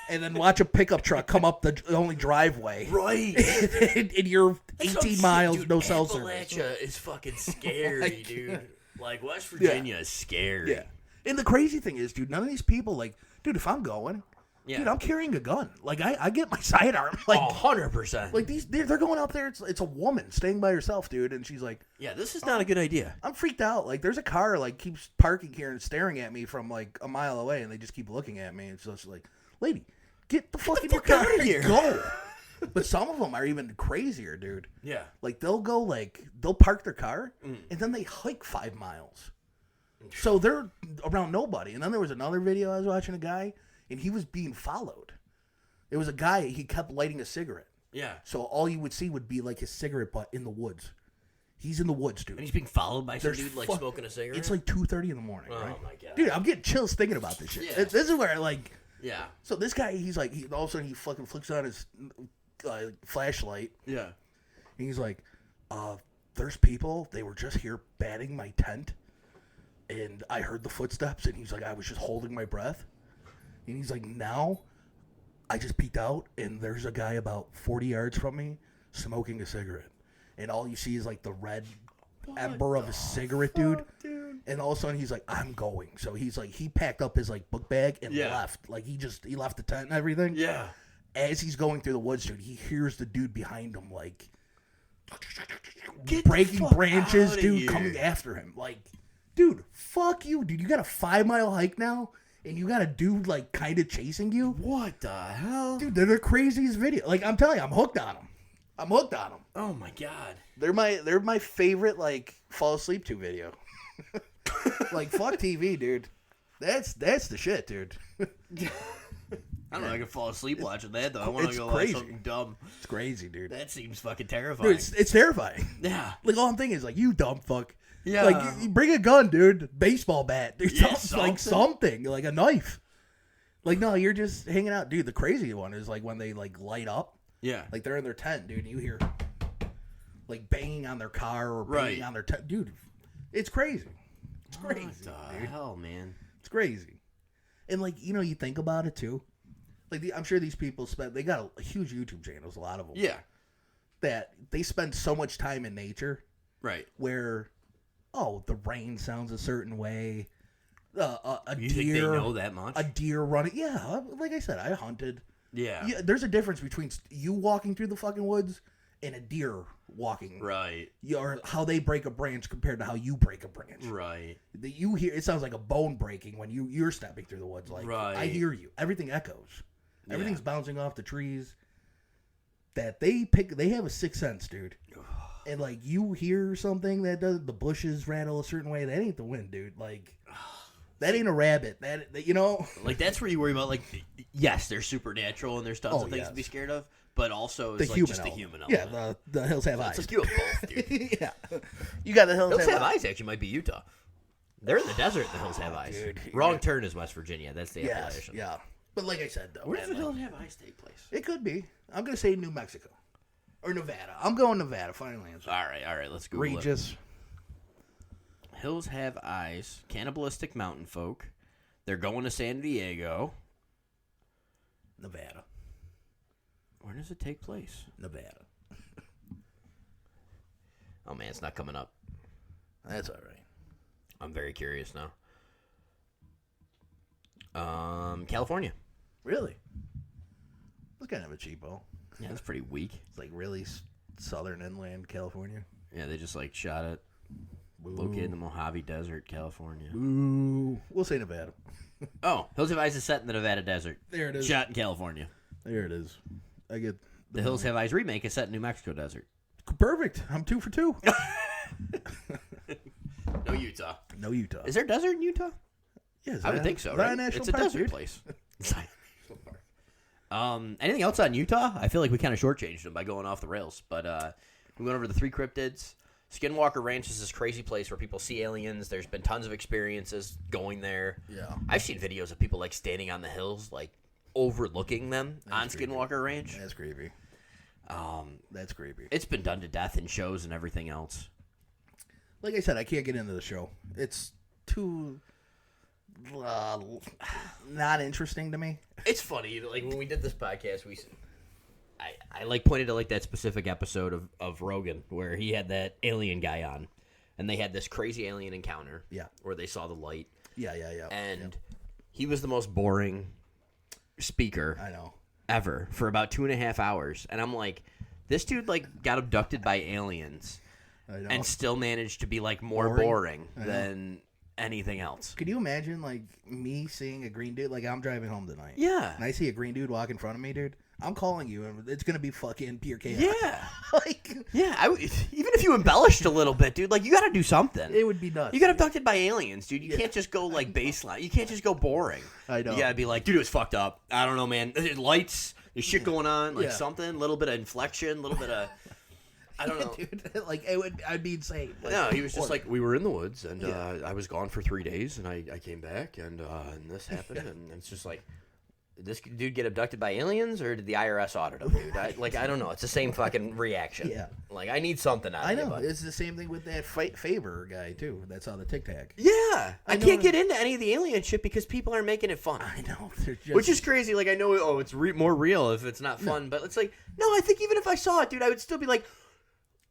And then watch a pickup truck come up the only driveway. Right. and you're 18 miles, dude, no cell service. Appalachia is fucking scary, dude. Like, West Virginia is scary. Yeah. And the crazy thing is, dude, none of these people, like, dude, if I'm going, dude, I'm carrying a gun. Like, I get my sidearm. Like, 100%. Like, they're going out there. It's a woman staying by herself, dude, and she's like, yeah, this is not a good idea. I'm freaked out. Like, there's a car, like, keeps parking here and staring at me from, like, a mile away, and they just keep looking at me. And so she's like, lady, get the fuck in your car out of here. Go. But some of them are even crazier, dude. Yeah. Like, they'll park their car, and then they hike 5 miles. So they're around nobody. And then there was another video I was watching, a guy, and he was being followed. It was a guy, he kept lighting a cigarette. Yeah. So all you would see would be, like, his cigarette butt in the woods. He's in the woods, dude. And he's being followed by some dude, like, smoking a cigarette? It's like 2:30 in the morning, right? Oh, my God. Dude, I'm getting chills thinking about this shit. Yeah. This is where, like... Yeah. So this guy, he's like, all of a sudden he fucking flicks on his flashlight. Yeah. And he's like, there's people, they were just here batting my tent. And I heard the footsteps, and he's like, I was just holding my breath. And he's like, now, I just peeked out, and there's a guy about 40 yards from me smoking a cigarette. And all you see is, like, the red ember of his cigarette, dude. And all of a sudden, he's like, I'm going. So he's like, he packed up his, like, book bag and left. Like, he left the tent and everything. Yeah. As he's going through the woods, dude, he hears the dude behind him, like, Get breaking branches, dude, here. coming after him. Like, dude, fuck you, dude. You got a 5-mile hike now, and you got a dude, like, kind of chasing you? What the hell? Dude, they're the craziest video. Like, I'm telling you, I'm hooked on them. Oh, my God. They're my favorite, like, fall asleep to video. Like, fuck TV, dude. That's the shit, dude. I don't know if I can fall asleep watching that, though. I want to go watch something dumb. It's crazy, dude. That seems fucking terrifying. Dude, it's terrifying. Yeah. Like, all I'm thinking is, like, you dumb fuck. Yeah. Like, you bring a gun, dude. Baseball bat. There's something. Like something. Like a knife. Like, no, you're just hanging out. Dude, the crazy one is, like, when they, like, light up. Yeah. Like, they're in their tent, dude, and you hear, like, banging on their car or banging on their tent. Dude, it's crazy. It's crazy, What the hell, man? It's crazy. And, like, you know, you think about it, too. Like, I'm sure these people they got a huge YouTube channels, a lot of them. Yeah. That they spend so much time in nature. Right. Where, the rain sounds a certain way. A you deer. Think they know that much? A deer running. Yeah, like I said, I hunted. Yeah. There's a difference between you walking through the fucking woods and a deer walking. Right. Or how they break a branch compared to how you break a branch. Right. You hear it sounds like a bone breaking when you're stepping through the woods. Like, I hear you. Everything echoes. Everything's bouncing off the trees. That they have a sixth sense, dude. And like you hear something that does the bushes rattle a certain way. That ain't the wind, dude. Like. That ain't a rabbit. That you know, like that's where you worry about. Like, yes, they're supernatural and there's tons of things to be scared of, but also it's like just the human element. Yeah, the hills have eyes. It's like you have both, dude. Yeah, you got the hills have eyes. Actually, might be Utah. They're in the desert. The hills have eyes. Dude, wrong turn is West Virginia. That's the Appalachian. Yeah, but like I said, though, where does the hills have eyes take place? It could be. I'm gonna say New Mexico or Nevada. I'm going Nevada. Final answer. All right. Let's Google Regis. it. Hills have eyes. Cannibalistic mountain folk. They're going to San Diego. Nevada. Where does it take place? Nevada. Oh, man, it's not coming up. That's all right. I'm very curious now. California. Really? That's kind of a cheapo. Yeah, that's pretty weak. It's like really southern inland California. Yeah, they just like shot it. Located in the Mojave Desert, California. Ooh. We'll say Nevada. Hills Have Eyes is set in the Nevada Desert. There it is. Shot in California. There it is. I get the Hills Have Eyes remake is set in New Mexico Desert. Perfect. I'm 2 for 2. No Utah. No Utah. Is there desert in Utah? Yeah, I would think so. Right? It's a desert place. Anything else on Utah? I feel like we kind of shortchanged them by going off the rails. But we went over the 3 cryptids. Skinwalker Ranch is this crazy place where people see aliens. There's been tons of experiences going there. Yeah. I've seen videos of people like standing on the hills, like overlooking them on Skinwalker Ranch. That's creepy. That's creepy. It's been done to death in shows and everything else. Like I said, I can't get into the show. It's too not interesting to me. It's funny. Like when we did this podcast, I like pointed to like that specific episode of Rogan where he had that alien guy on, and they had this crazy alien encounter. Yeah. Where they saw the light. Yeah. And he was the most boring speaker. I know. Ever for about 2.5 hours, and I'm like, this dude like got abducted by aliens, and still managed to be like more boring than anything else. Could you imagine like me seeing a green dude? Like I'm driving home tonight. Yeah. And I see a green dude walk in front of me, dude. I'm calling you, and it's gonna be fucking pure chaos. Yeah. Yeah. Even if you embellished a little bit, dude, like you got to do something. It would be nuts. You got abducted by aliens, dude. You can't just go like baseline. You can't just go boring. I know. You gotta be like, dude, it was fucked up. I don't know, man. There's lights. There's shit going on. Like something. A little bit of inflection. A little bit of. I don't know. Dude, like I'd be insane. Like, no, he was just like, we were in the woods, and I was gone for 3 days, and I came back, and this happened, and it's just like, did this dude get abducted by aliens, or did the IRS audit him, dude? I don't know. It's the same fucking reaction. Yeah. Like, I need something out of it. I know. It's the same thing with that Faber guy, too. That's on the Tic Tac. Yeah. I can't get into any of the alien shit because people are making it fun. I know. Which is crazy. Like, I know, it's more real if it's not fun, but it's like, no, I think even if I saw it, dude, I would still be like,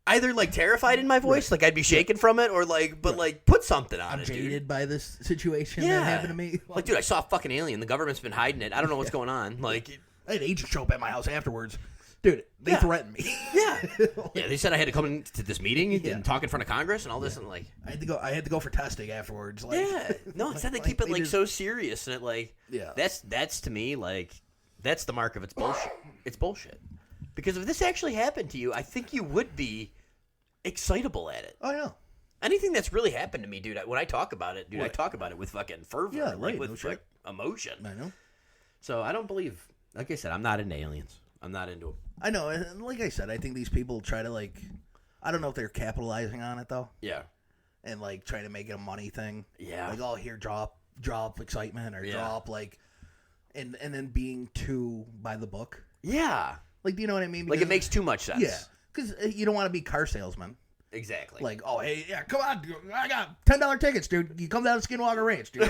either like terrified in my voice, like I'd be shaking from it, or like, but like put something on I'm it, dude. jaded by this situation that happened to me. Like, dude, I saw a fucking alien. The government's been hiding it. I don't know what's going on. Like, I had agents show up at my house afterwards. Dude, they threatened me. Yeah. Yeah, they said I had to come into this meeting and talk in front of Congress and all this, and like I had to go for testing afterwards. Like, no, instead they keep it like so serious, and it like that's to me like that's the mark of its bullshit. It's bullshit. Because if this actually happened to you, I think you would be excitable at it. Oh yeah. Anything that's really happened to me, dude, when I talk about it, dude, I talk about it with fucking fervor, like with like emotion. I know. So I don't believe. Like I said, I'm not into aliens. I'm not into them. I know, and like I said, I think these people try to like. I don't know if they're capitalizing on it though. Yeah. and like trying to make it a money thing. Yeah. Like, oh, here, drop excitement or drop like, and then being too by the book. Yeah. Like, do you know what I mean? Like, it makes too much sense. Yeah. Because you don't want to be car salesman. Exactly. Like, oh, hey, yeah, come on. I got $10 tickets, dude. You come down to Skinwalker Ranch, dude.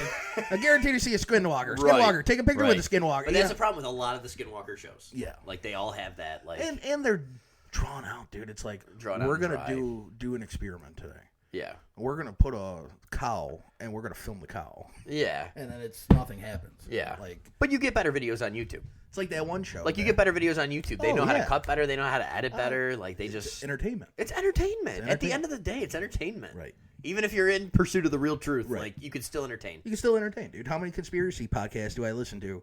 I guarantee to see a Skinwalker. Skinwalker, take a picture with the Skinwalker. But that's the problem with a lot of the Skinwalker shows. Yeah. Like, they all have that, like... And they're drawn out, dude. It's like, we're going to do an experiment today. Yeah. We're going to put a cow, and we're going to film the cow. Yeah. And then nothing happens. Yeah. Like, but you get better videos on YouTube. It's like that one show. Like, you get better videos on YouTube. They know how to cut better. They know how to edit better. Like, they just... Entertainment. It's entertainment. At the end of the day, it's entertainment. Right. Even if you're in pursuit of the real truth, like, you can still entertain. You can still entertain, dude. How many conspiracy podcasts do I listen to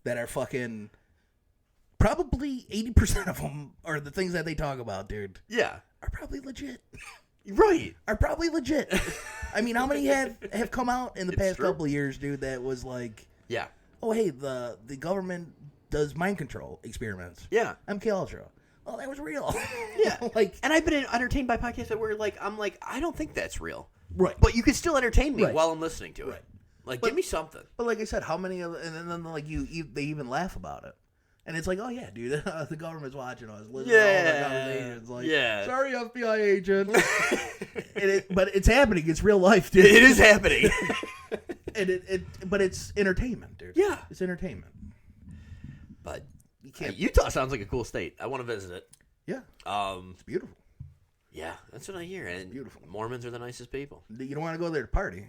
that are fucking... Probably 80% of them are the things that they talk about, dude. Yeah. Are probably legit. Right. Are probably legit. I mean, how many have come out in the past couple of years, dude, that was like... Yeah. Oh, hey, the government does mind control experiments. Yeah. MK Ultra. Oh, that was real. Yeah. Like, and I've been entertained by podcasts that were like, I'm like, I don't think that's real. Right. But you can still entertain me while I'm listening to it. Right. Like, give me something. But like I said, how many of... And then like they even laugh about it. And it's like, oh, yeah, dude, the government's watching us. Listen to all the conversations. Like, sorry, FBI agent. But it's happening. It's real life, dude. It is happening. But it's entertainment, dude. Yeah. It's entertainment. But you can't... Utah sounds like a cool state. I want to visit it. Yeah. It's beautiful. Yeah, that's what I hear. And beautiful. Mormons are the nicest people. You don't want to go there to party.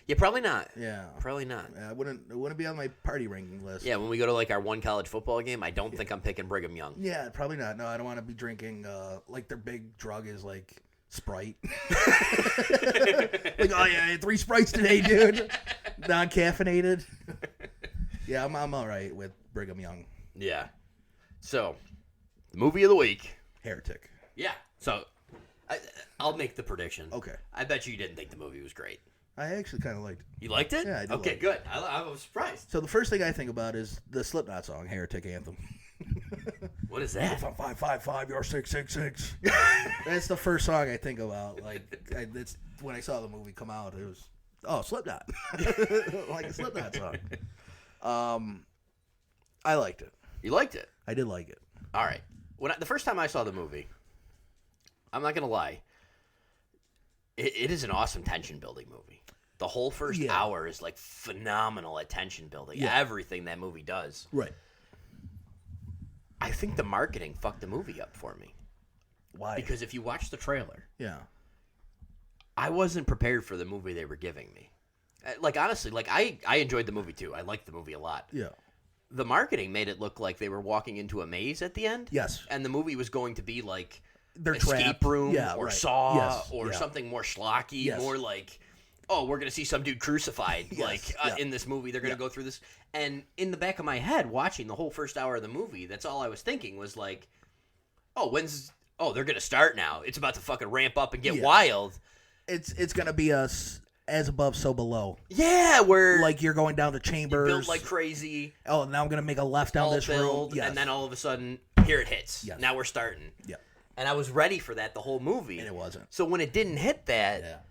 Yeah, probably not. Yeah. Probably not. Yeah, it wouldn't be on my party ranking list. Yeah, when we go to like our one college football game, I don't think I'm picking Brigham Young. Yeah, probably not. No, I don't want to be drinking like their big drug is like Sprite. Like, oh yeah, I had 3 Sprites today, dude. Non-caffeinated. Yeah, I'm all right with Brigham Young. Yeah. So, the movie of the week. Heretic. Yeah. So, I'll make the prediction. Okay. I bet you didn't think the movie was great. I actually kind of liked it. You liked it? Yeah, I did. Okay, good. I was surprised. So the first thing I think about is the Slipknot song, Heretic Anthem. What is that? If I'm 555, you're 666. That's the first song I think about. Like, that's when I saw the movie come out. It was, Slipknot. Like a Slipknot song. I liked it. You liked it? I did like it. All right. The first time I saw the movie, I'm not going to lie, it is an awesome tension-building movie. The whole first hour is like phenomenal at tension building. Yeah. Everything that movie does. Right. I think the marketing fucked the movie up for me. Why? Because if you watch the trailer, I wasn't prepared for the movie they were giving me. Like, honestly, like I enjoyed the movie too. I liked the movie a lot. Yeah. The marketing made it look like they were walking into a maze at the end. Yes. And the movie was going to be like their escape room or Saw or Yeah. something more schlocky, more like, oh, we're going to see some dude crucified. In this movie, they're going to go through this. And in the back of my head, watching the whole first hour of the movie, that's all I was thinking was like, they're going to start now. It's about to fucking ramp up and get wild. It's going to be us as above, so below. Yeah, where... Like, you're going down the chambers. Build like crazy. Oh, now I'm going to make a left down this road. Yes. And then all of a sudden, here it hits. Yes. Now we're starting. Yeah. And I was ready for that the whole movie. And it wasn't. So when it didn't hit that,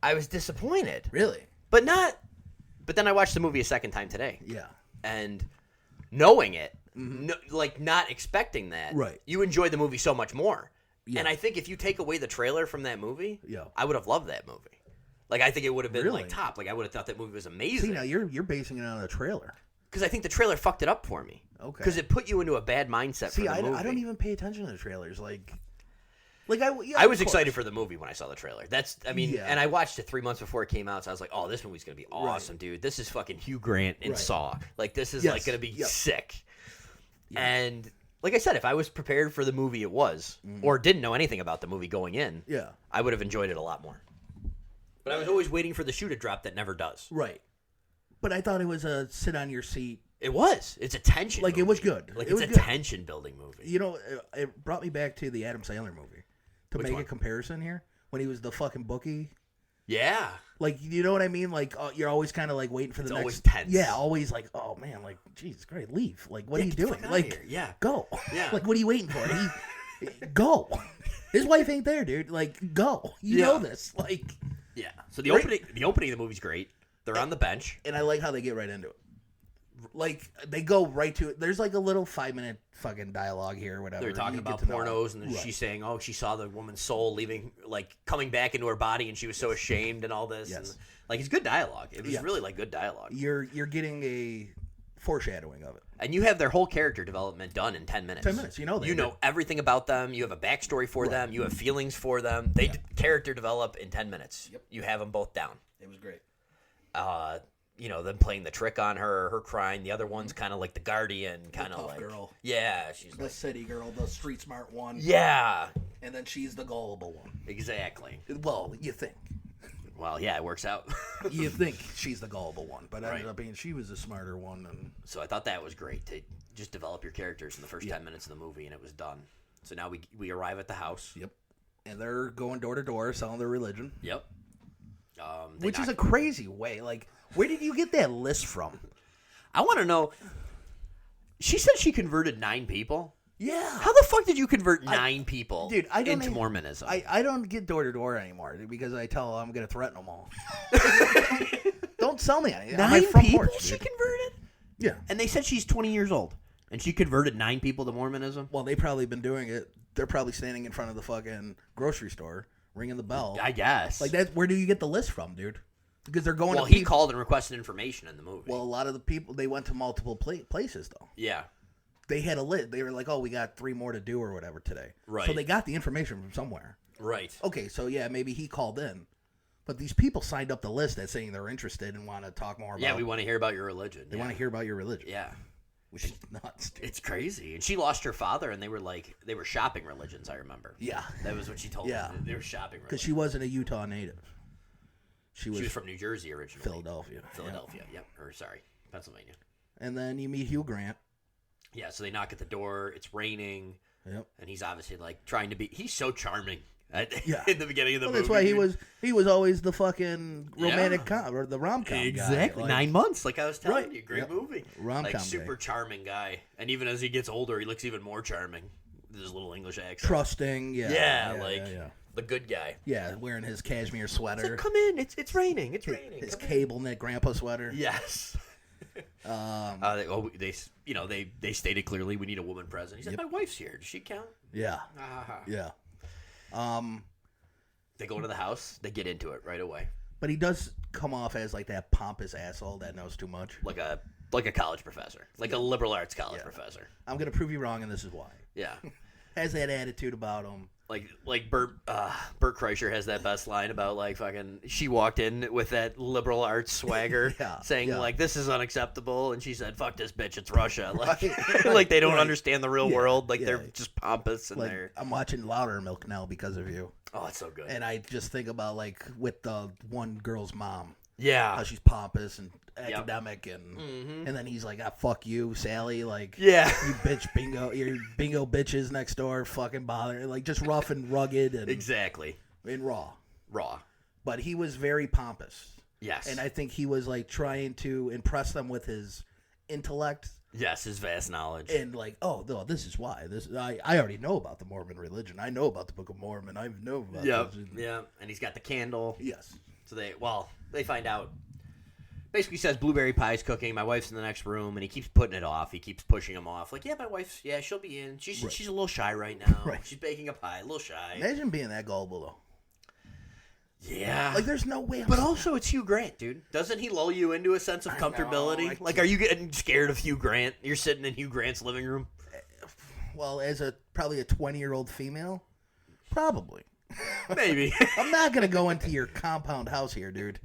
I was disappointed. Really? But then I watched the movie a second time today. Yeah. And knowing it, not expecting that, you enjoy the movie so much more. Yeah. And I think if you take away the trailer from that movie, I would have loved that movie. Like, I think it would have been like top. Like, I would have thought that movie was amazing. See, now you're basing it on the trailer. Because I think the trailer fucked it up for me. Okay. Because it put you into a bad mindset for the movie. I don't even pay attention to the trailers. I was excited for the movie when I saw the trailer. And I watched it 3 months before it came out, so I was like, oh, this movie's going to be awesome, dude. This is fucking Hugh Grant in Saw. Like, this is like going to be sick. Yeah. And like I said, if I was prepared for the movie it was, or didn't know anything about the movie going in, I would have enjoyed it a lot more. But I was always waiting for the shoe to drop that never does. Right. But I thought it was a sit on your seat. It was. It's a tension movie. It was good. Like, it's a tension-building movie. You know, it brought me back to the Adam Sandler movie. To make a comparison here, when he was the fucking bookie. Yeah. Like, you know what I mean? Like, you're always kind of like waiting for the next. Always tense. Yeah, always like, oh man, like, Jesus Christ, leave. Like, what are you doing? Like, go. Yeah. Like, what are you waiting for? Go. His wife ain't there, dude. Like, go. You know this. Like, Yeah. So the opening of the movie's great. They're on the bench, and I like how they get right into it. Like they go right to it. There's like a little 5-minute fucking dialogue here, or whatever. They're talking about pornos, and then she's saying, "Oh, she saw the woman's soul leaving, like coming back into her body, and she was so ashamed and all this." Yes. And, like it's good dialogue. It was really like good dialogue. You're getting a foreshadowing of it, and you have their whole character development done in 10 minutes. 10 minutes, you know everything about them. You have a backstory for them. You have feelings for them. They character develop in 10 minutes. Yep. You have them both down. It was great. Them playing the trick on her crying. The other one's kind of like the guardian, kind of like girl. Yeah, she's the city girl, the street smart one. Yeah, and then she's the gullible one. Exactly. Well, you think. Well, yeah, it works out. You think she's the gullible one, but ended up being she was the smarter one. And so I thought that was great to just develop your characters in the first 10 minutes of the movie, and it was done. So now we arrive at the house. Yep. And they're going door to door selling their religion. Yep. Which is a crazy way. Like, where did you get that list from? I want to know. She said she converted 9 people. Yeah. How the fuck did you convert 9 people into Mormonism? I don't get door to door anymore because I tell them I'm going to threaten them all. Don't sell me anything. 9 people she converted? Yeah. And they said she's 20 years old. And she converted 9 people to Mormonism? Well, they've probably been doing it. They're probably standing in front of the fucking grocery store, ringing the bell. I guess. Like, where do you get the list from, dude? Because they're going he called and requested information in the movie. Well, a lot of the people, they went to multiple places, though. Yeah. They had a list. They were like, oh, we got 3 more to do or whatever today. Right. So they got the information from somewhere. Right. Okay, so yeah, maybe he called in. But these people signed up the list that's saying they're interested and want to talk more about Yeah, we want to hear about your religion. They want to hear about your religion. Yeah. Which is nuts, dude. It's crazy. And she lost her father, and they were shopping religions, I remember. Yeah. That was what she told me. They were shopping religions. Because she wasn't a Utah native. She was from New Jersey originally. Philadelphia, yep. Or, sorry, Pennsylvania. And then you meet Hugh Grant. Yeah, so they knock at the door. It's raining. Yep. And he's obviously, trying to be... He's so charming. In the beginning of the movie. That's why he was always the fucking romantic or the rom-com exactly. guy. 9 months, like I was telling you. Great movie. Rom-com super charming guy. And even as he gets older, he looks even more charming. With his little English accent. Trusting, the good guy. Yeah, wearing his cashmere sweater. Like, come in, it's raining. It's raining. His cable knit grandpa sweater. Yes. They stated clearly we need a woman present. He said, my wife's here. Does she count? Yeah. Yeah. They go into the house. They get into it right away. But he does come off as like that pompous asshole that knows too much. Like a college professor. Like a liberal arts college professor. I'm going to prove you wrong, and this is why. Yeah. Has that attitude about him. Like Bert Kreischer has that best line about she walked in with that liberal arts swagger saying this is unacceptable, and she said, fuck this bitch, it's Russia. Like they don't understand the real world, they're just pompous and they're... I'm watching Loudermilk now because of you. Oh, it's so good. And I just think about with the one girl's mom. Yeah. How she's pompous and academic and then he's like, fuck you, Sally, you bitch bingo, your bingo bitches next door fucking bother, just rough and rugged and exactly. And raw. But he was very pompous. Yes. And I think he was trying to impress them with his intellect. Yes, his vast knowledge. And no, this is why. I already know about the Mormon religion. I know about the Book of Mormon. I know about this. Yeah. And he's got the candle. Yes. So they find out. Basically says blueberry pie's cooking. My wife's in the next room, and he keeps putting it off. He keeps pushing him off. My wife's she'll be in. She's a little shy right now. Right. She's baking a pie, a little shy. Imagine being that gullible though. Yeah. There's no way. But also, it's Hugh Grant, dude. Doesn't he lull you into a sense of comfortability? Are you getting scared of Hugh Grant? You're sitting in Hugh Grant's living room. Well, as probably a 20-year-old female, probably. Maybe. I'm not gonna go into your compound house here, dude.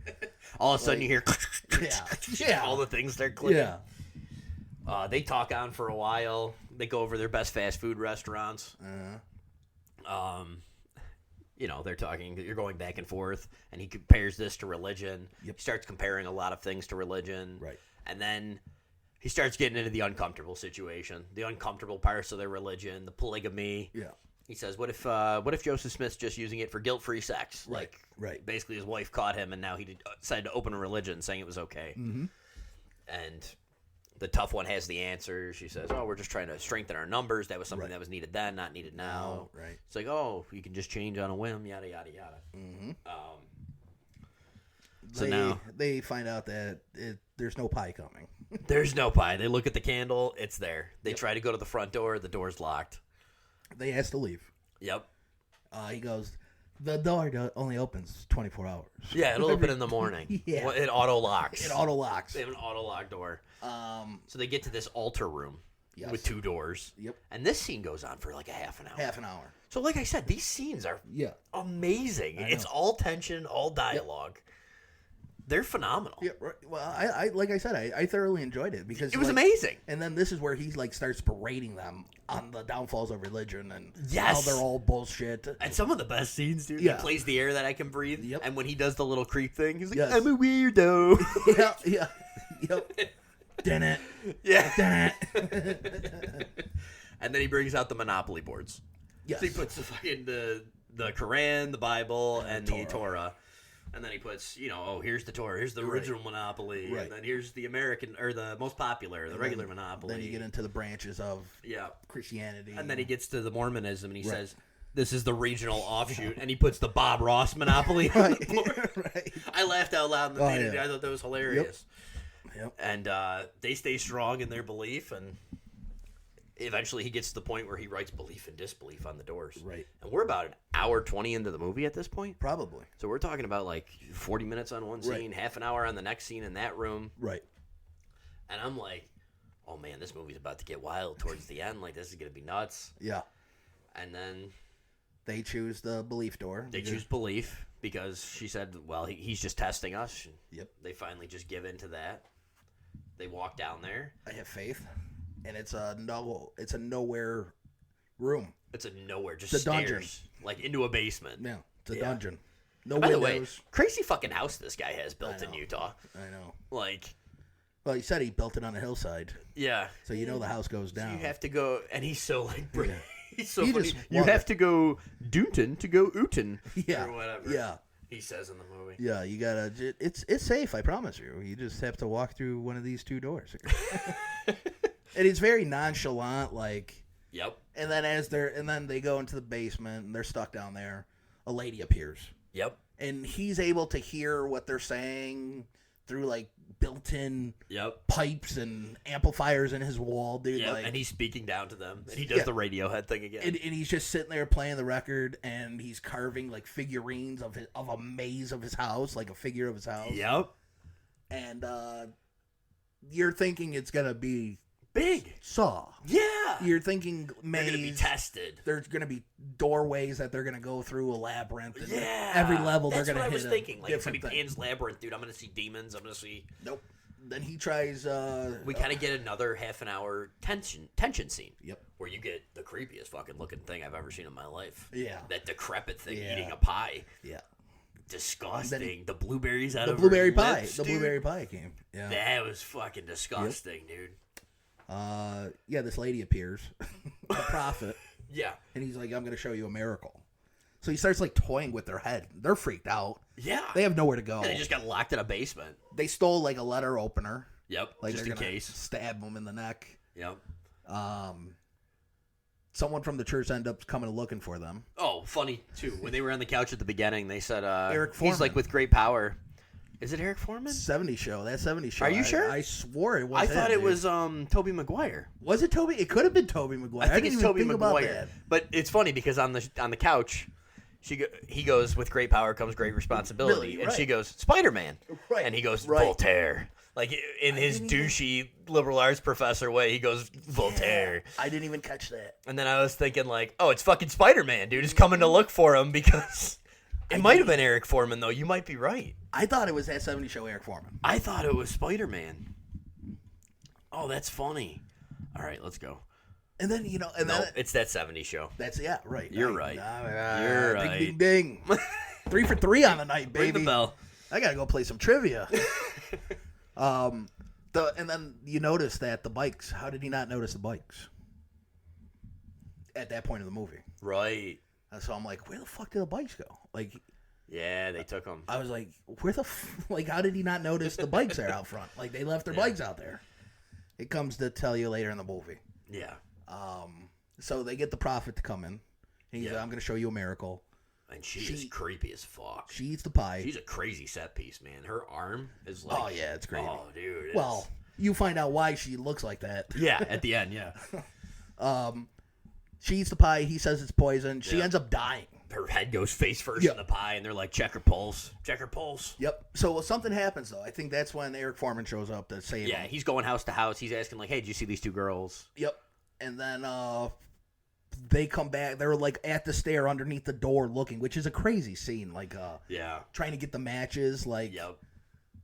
All of a sudden you hear all the things start clicking. Yeah. They talk on for a while. They go over their best fast food restaurants. They're talking. You're going back and forth, and he compares this to religion. Yep. He starts comparing a lot of things to religion. Right. And then he starts getting into the uncomfortable situation, the uncomfortable parts of their religion, the polygamy. Yeah. He says, "What if Joseph Smith's just using it for guilt-free sex? Right. Basically, his wife caught him, and now he decided to open a religion, saying it was okay." Mm-hmm. And the tough one has the answer. She says, "Oh, we're just trying to strengthen our numbers. That was something that was needed then, not needed now." Right. It's like, "Oh, you can just change on a whim." Yada yada yada. Mm-hmm. they find out that there's no pie coming. There's no pie. They look at the candle. It's there. They try to go to the front door. The door's locked. They ask to leave. Yep. He goes, the door only opens 24 hours. Yeah, it'll open in the morning. Yeah. Well, it auto locks. It auto locks. They have an auto lock door. So they get to this altar room with 2 doors. Yep. And this scene goes on for like a half an hour. Half an hour. So like I said, these scenes are amazing. It's all tension, all dialogue. Yep. They're phenomenal. Yeah, right. Well, I like I said, I thoroughly enjoyed it because it was amazing. And then this is where he like starts berating them on the downfalls of religion and how they're all bullshit. And some of the best scenes, dude. Yeah. He plays The Air That I Can Breathe. Yep. And when he does the little creep thing, he's like, I'm a weirdo. Yep. Dun it. Yeah. Dun it. And then he brings out the Monopoly boards. Yes. So he puts the fucking the Quran, the Bible, and the Torah. And then he puts, here's the Torah, here's the original Monopoly, and then here's the American, or the most popular, the regular Monopoly. Then you get into the branches of Christianity. And then he gets to the Mormonism, and he says, this is the regional offshoot, and he puts the Bob Ross Monopoly on the board. Right. I laughed out loud in the theater. I thought that was hilarious. Yep. And they stay strong in their belief, and eventually he gets to the point where he writes belief and disbelief on the doors. Right. And we're about an hour 20 into the movie at this point. Probably. So we're talking about like 40 minutes on one scene, half an hour on the next scene in that room. Right. And I'm like, oh man, this movie's about to get wild towards the end. Like, this is going to be nuts. Yeah. And then they choose the belief door. They choose belief because she said, well, he's just testing us. Yep. They finally just give in to that. They walk down there. I have faith. And it's a nowhere room. It's a nowhere, just it's a stairs, dungeon. Like into a basement. Yeah, it's a dungeon. No By windows. the way, crazy fucking house this guy has built in Utah. I know. Like, well, he said he built it on a hillside. Yeah. So the house goes down. So you have to go, and he's so like, he's so he funny. You have to go Doonton to go Ooten. Yeah. Or whatever. Yeah. He says in the movie. Yeah, you gotta. It's safe. I promise you. You just have to walk through one of these 2 doors. And he's very nonchalant, like. Yep. And then they go into the basement and they're stuck down there. A lady appears. Yep. And he's able to hear what they're saying through like built-in pipes and amplifiers in his wall, dude. Yep. Like, and he's speaking down to them. And he does the Radiohead thing again. And he's just sitting there playing the record, and he's carving like figurines of a maze of his house, like a figure of his house. Yep. And you're thinking it's gonna be big Saw. Yeah. You're thinking maze. They're gonna be tested. There's gonna be doorways that they're gonna go through, a labyrinth. And every level That's they're gonna what hit. I was thinking. Like, it's gonna be thing. Pan's Labyrinth, dude. I'm gonna see demons. I'm gonna see. Nope. Then he tries. We kind of get another half an hour tension scene. Yep. Where you get the creepiest fucking looking thing I've ever seen in my life. Yeah. That decrepit thing eating a pie. Yeah. Disgusting. The blueberries out of the blueberry pie. Lips, the blueberry pie came. Yeah. That was fucking disgusting, dude. This lady appears, the prophet. Yeah. And he's like, I'm going to show you a miracle. So he starts like toying with their head. They're freaked out. Yeah. They have nowhere to go. Yeah, they just got locked in a basement. They stole like a letter opener. Yep. Like just in case. Stab them in the neck. Yep. Someone from the church ended up coming looking for them. Oh, funny too. When they were on the couch at the beginning, they said, Eric Foreman. He's like, with great power. Is it Eric Foreman? 70 show. That 70 show. Are you sure? I swore it was. I thought it was Tobey Maguire. Was it Tobey? It could have been Tobey Maguire. I think it's Tobey Maguire. But it's funny because on the couch, he goes, with great power comes great responsibility, Really? and she goes, Spider-Man, right? And he goes, Voltaire. Like in his douchey liberal arts professor way, he goes Voltaire. I didn't even catch that. And then I was thinking like, oh, it's fucking Spider-Man, dude. He's coming to look for him because it might have been Eric Foreman though. You might be right. I thought it was that 70 show Eric Foreman. I thought it was Spider-Man. Oh, that's funny. All right, let's go. And then it's that 70 show. That's right. You're right. You're right. Ding ding ding. 3 for 3 on the night, baby. Ring the bell. I gotta go play some trivia. And then you notice that the bikes. How did he not notice the bikes at that point in the movie? Right. And so I'm like, where the fuck did the bikes go? Like, yeah, they took them. I was like, how did he not notice the bikes are out front? Like, they left their bikes out there. It comes to tell you later in the movie. Yeah. So they get the prophet to come in. And he's like, I'm going to show you a miracle. And she's creepy as fuck. She eats the pie. She's a crazy set piece, man. Her arm is like... Oh, yeah, it's crazy. Oh, dude. Well, you find out why she looks like that. Yeah, at the end, yeah. She eats the pie. He says it's poison. She ends up dying. Her head goes face first in the pie, and they're like, check her pulse. Check her pulse. Yep. So something happens, though. I think that's when Eric Foreman shows up to save him. Yeah, he's going house to house. He's asking, like, hey, did you see these 2 girls? Yep. And then they come back. They're, like, at the stair underneath the door looking, which is a crazy scene. Like, trying to get the matches, like... Yep.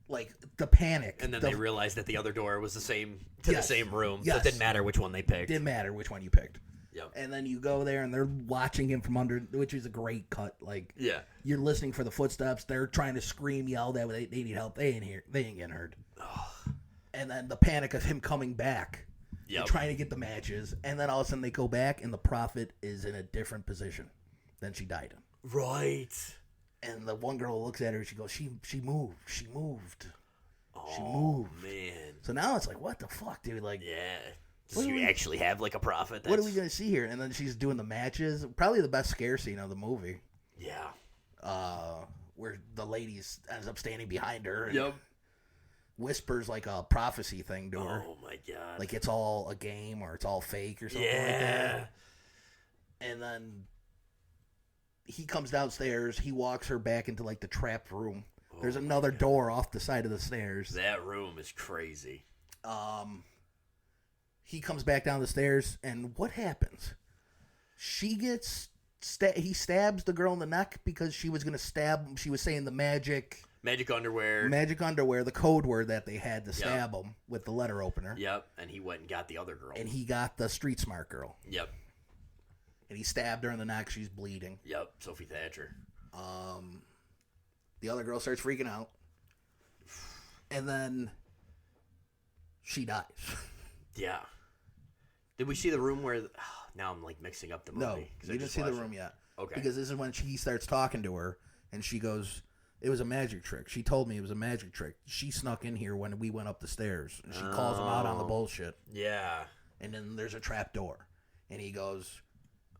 Like, the panic. And then they realized that the other door was the same room. Yes. So it didn't matter which one they picked. Didn't matter which one you picked. Yep. And then you go there, and they're watching him from under, which is a great cut. Like, you're listening for the footsteps. They're trying to scream, yell that they need help. They ain't here. They ain't getting hurt. And then the panic of him coming back, and trying to get the matches, and then all of a sudden they go back, and the prophet is in a different position than she died in. Right. And the one girl looks at her, and she goes, "She moved. She moved. She moved." Man. So now it's like, what the fuck, dude? Like, yeah. Does you actually have, like, a prophet? What are we going to see here? And then she's doing the matches. Probably the best scare scene of the movie. Yeah. Where the lady ends up standing behind her and whispers, like, a prophecy thing to her. Oh, my God. Like, it's all a game or it's all fake or something like that. And then he comes downstairs. He walks her back into, like, the trapped room. There's another door off the side of the stairs. That room is crazy. He comes back down the stairs, and what happens? She gets he stabs the girl in the neck because she was going to stab him. She was saying the magic underwear, the code word that they had to stab him with the letter opener. Yep, and he went and got the other girl. And he got the street smart girl. Yep. And he stabbed her in the neck. She's bleeding. Yep, Sophie Thatcher. The other girl starts freaking out. And then she dies. Yeah. Did we see the room where... now I'm, like, mixing up the movie. No, you didn't see the room yet. Okay. Because this is when he starts talking to her, and she goes, it was a magic trick. She told me it was a magic trick. She snuck in here when we went up the stairs. And she calls him out on the bullshit. Yeah. And then there's a trap door. And he goes,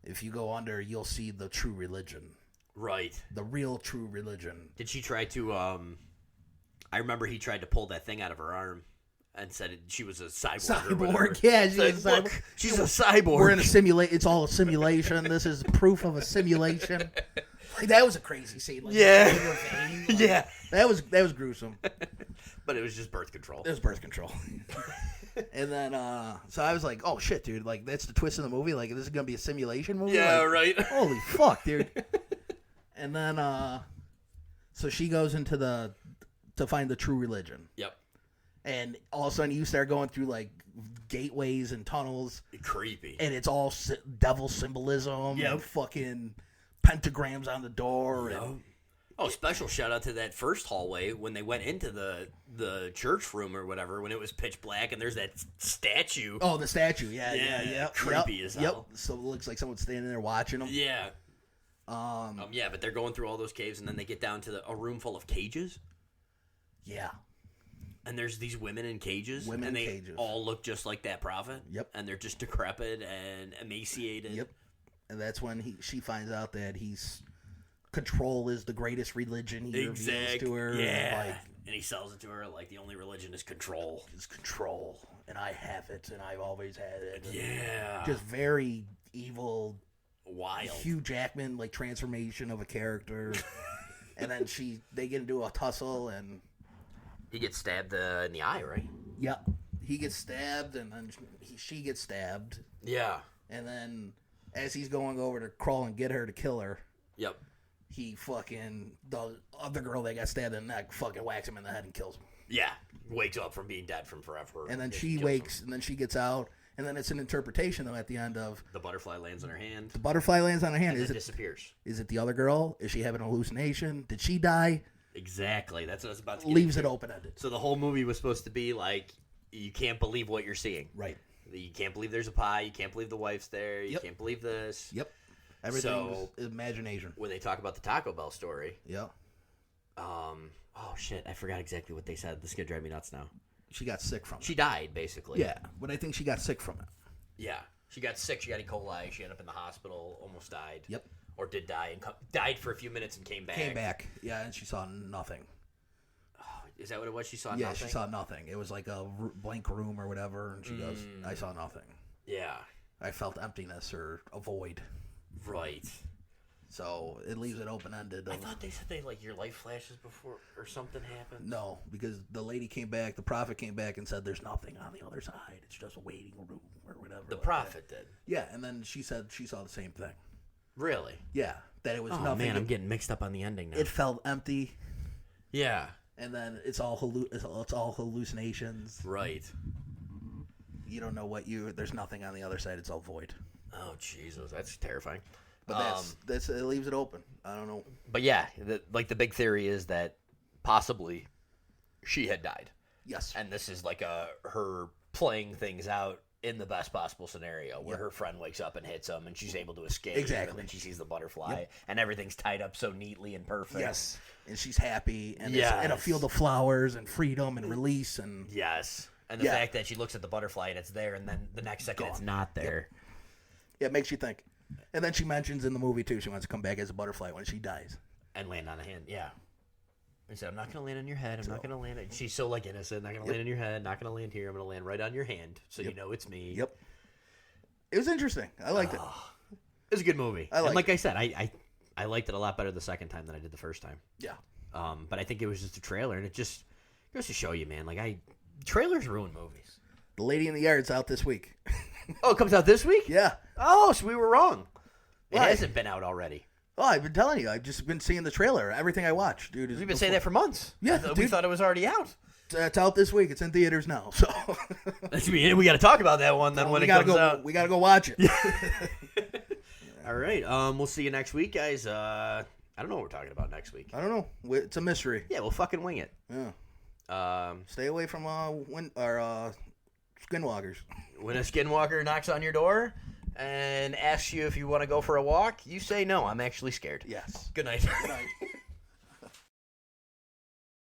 if you go under, you'll see the true religion. Right. The real true religion. Did she try to... I remember he tried to pull that thing out of her arm. And said she was a cyborg. Or whatever. Yeah, she's a cyborg. Look, she's a cyborg. We're in a simulation. It's all a simulation. This is proof of a simulation. Like, that was a crazy scene. Like, yeah. That was gruesome. But it was just birth control. It was birth control. And then, so I was like, oh shit, dude. Like, that's the twist in the movie. Like, this is gonna be a simulation movie. Yeah, like, right. Holy fuck, dude. And then, so she goes into to find the true religion. Yep. And all of a sudden, you start going through, like, gateways and tunnels. Creepy. And it's all devil symbolism. Yep. And fucking pentagrams on the door. Yep. And, special shout out to that first hallway when they went into the church room or whatever, when it was pitch black and there's that statue. Oh, the statue. Yeah. Creepy as hell. Yep. So it looks like someone's standing there watching them. Yeah. Yeah, but they're going through all those caves and then they get down to a room full of cages. Yeah. And there's these women in cages. And they all look just like that prophet. Yep. And they're just decrepit and emaciated. Yep. And that's when she finds out that control is the greatest religion. He reveals to her. Yeah. And he sells it to her like the only religion is control. Is control. And I have it, and I've always had it. And yeah. Just very evil. Wild. Hugh Jackman, like, transformation of a character. And then they get into a tussle, and... He gets stabbed in the eye, right? Yeah. He gets stabbed, and then she gets stabbed. Yeah. And then, as he's going over to crawl and get her to kill her... Yep. The other girl that got stabbed in the neck fucking whacks him in the head and kills him. Yeah. Wakes up from being dead from forever. And then she wakes, and then she gets out, and then it's an interpretation, though, at the end of... The butterfly lands on her hand. The butterfly lands on her hand. And then disappears. Is it the other girl? Is she having a hallucination? Did she die? Exactly. That's what I was about to get Leaves into. it open-ended. So the whole movie was supposed to be like, you can't believe what you're seeing. Right. You can't believe there's a pie. You can't believe the wife's there. You can't believe this. Yep. Everything is imagination. When they talk about the Taco Bell story. Yep. Oh, shit. I forgot exactly what they said. This is going to drive me nuts now. She got sick from it. She died, basically. Yeah. But I think she got sick from it. Yeah. She got sick. She got E. coli. She ended up in the hospital. Almost died. Yep. Or did die and died for a few minutes and came back. Came back, yeah, and she saw nothing. Oh, is that what it was? She saw nothing? Yeah, she saw nothing. It was like a blank room or whatever, and she goes, I saw nothing. Yeah. I felt emptiness or a void. Right. So it leaves it open-ended. I thought they said your life flashes before or something happened. No, because the lady came back, the prophet came back and said there's nothing on the other side. It's just a waiting room or whatever. The prophet did? Yeah, and then she said she saw the same thing. Really? Yeah, that it was nothing. Oh, man, I'm getting mixed up on the ending now. It felt empty. Yeah. And then it's all hallucinations. Right. You don't know there's nothing on the other side. It's all void. Oh, Jesus, that's terrifying. But that's it leaves it open. I don't know. But yeah, the big theory is that possibly she had died. Yes. And this is like her playing things out in the best possible scenario where her friend wakes up and hits him and she's able to escape. Exactly. And then she sees the butterfly and everything's tied up so neatly and perfect. Yes. And she's happy and it's in a field of flowers and freedom and release and yes. And the fact that she looks at the butterfly and it's there and then the next second it's not there. Yep. Yeah, it makes you think. And then she mentions in the movie too she wants to come back as a butterfly when she dies. And land on a hand. Yeah. He said, I'm not going to land on your head. I'm not going to land. She's so like innocent. Not going to land on your head. Not going to land here. I'm going to land right on your hand so you know it's me. Yep. It was interesting. I liked it. It was a good movie. I said, I liked it a lot better the second time than I did the first time. Yeah. But I think it was just a trailer, and it just goes to show you, man. Trailers ruin movies. The Lady in the Yard's out this week. Oh, it comes out this week? Yeah. Oh, so we were wrong. It hasn't been out already. Oh, I've been telling you. I've just been seeing the trailer. Everything I watch, dude. We've been saying that for months. Yeah, we thought it was already out. It's out this week. It's in theaters now. So we got to talk about that one then when it comes out. We got to go watch it. All right. We'll see you next week, guys. I don't know what we're talking about next week. I don't know. It's a mystery. Yeah, we'll fucking wing it. Yeah. Stay away from skinwalkers. When a skinwalker knocks on your door and asks you if you want to go for a walk, you say no. I'm actually scared. Yes. Good night. Good night.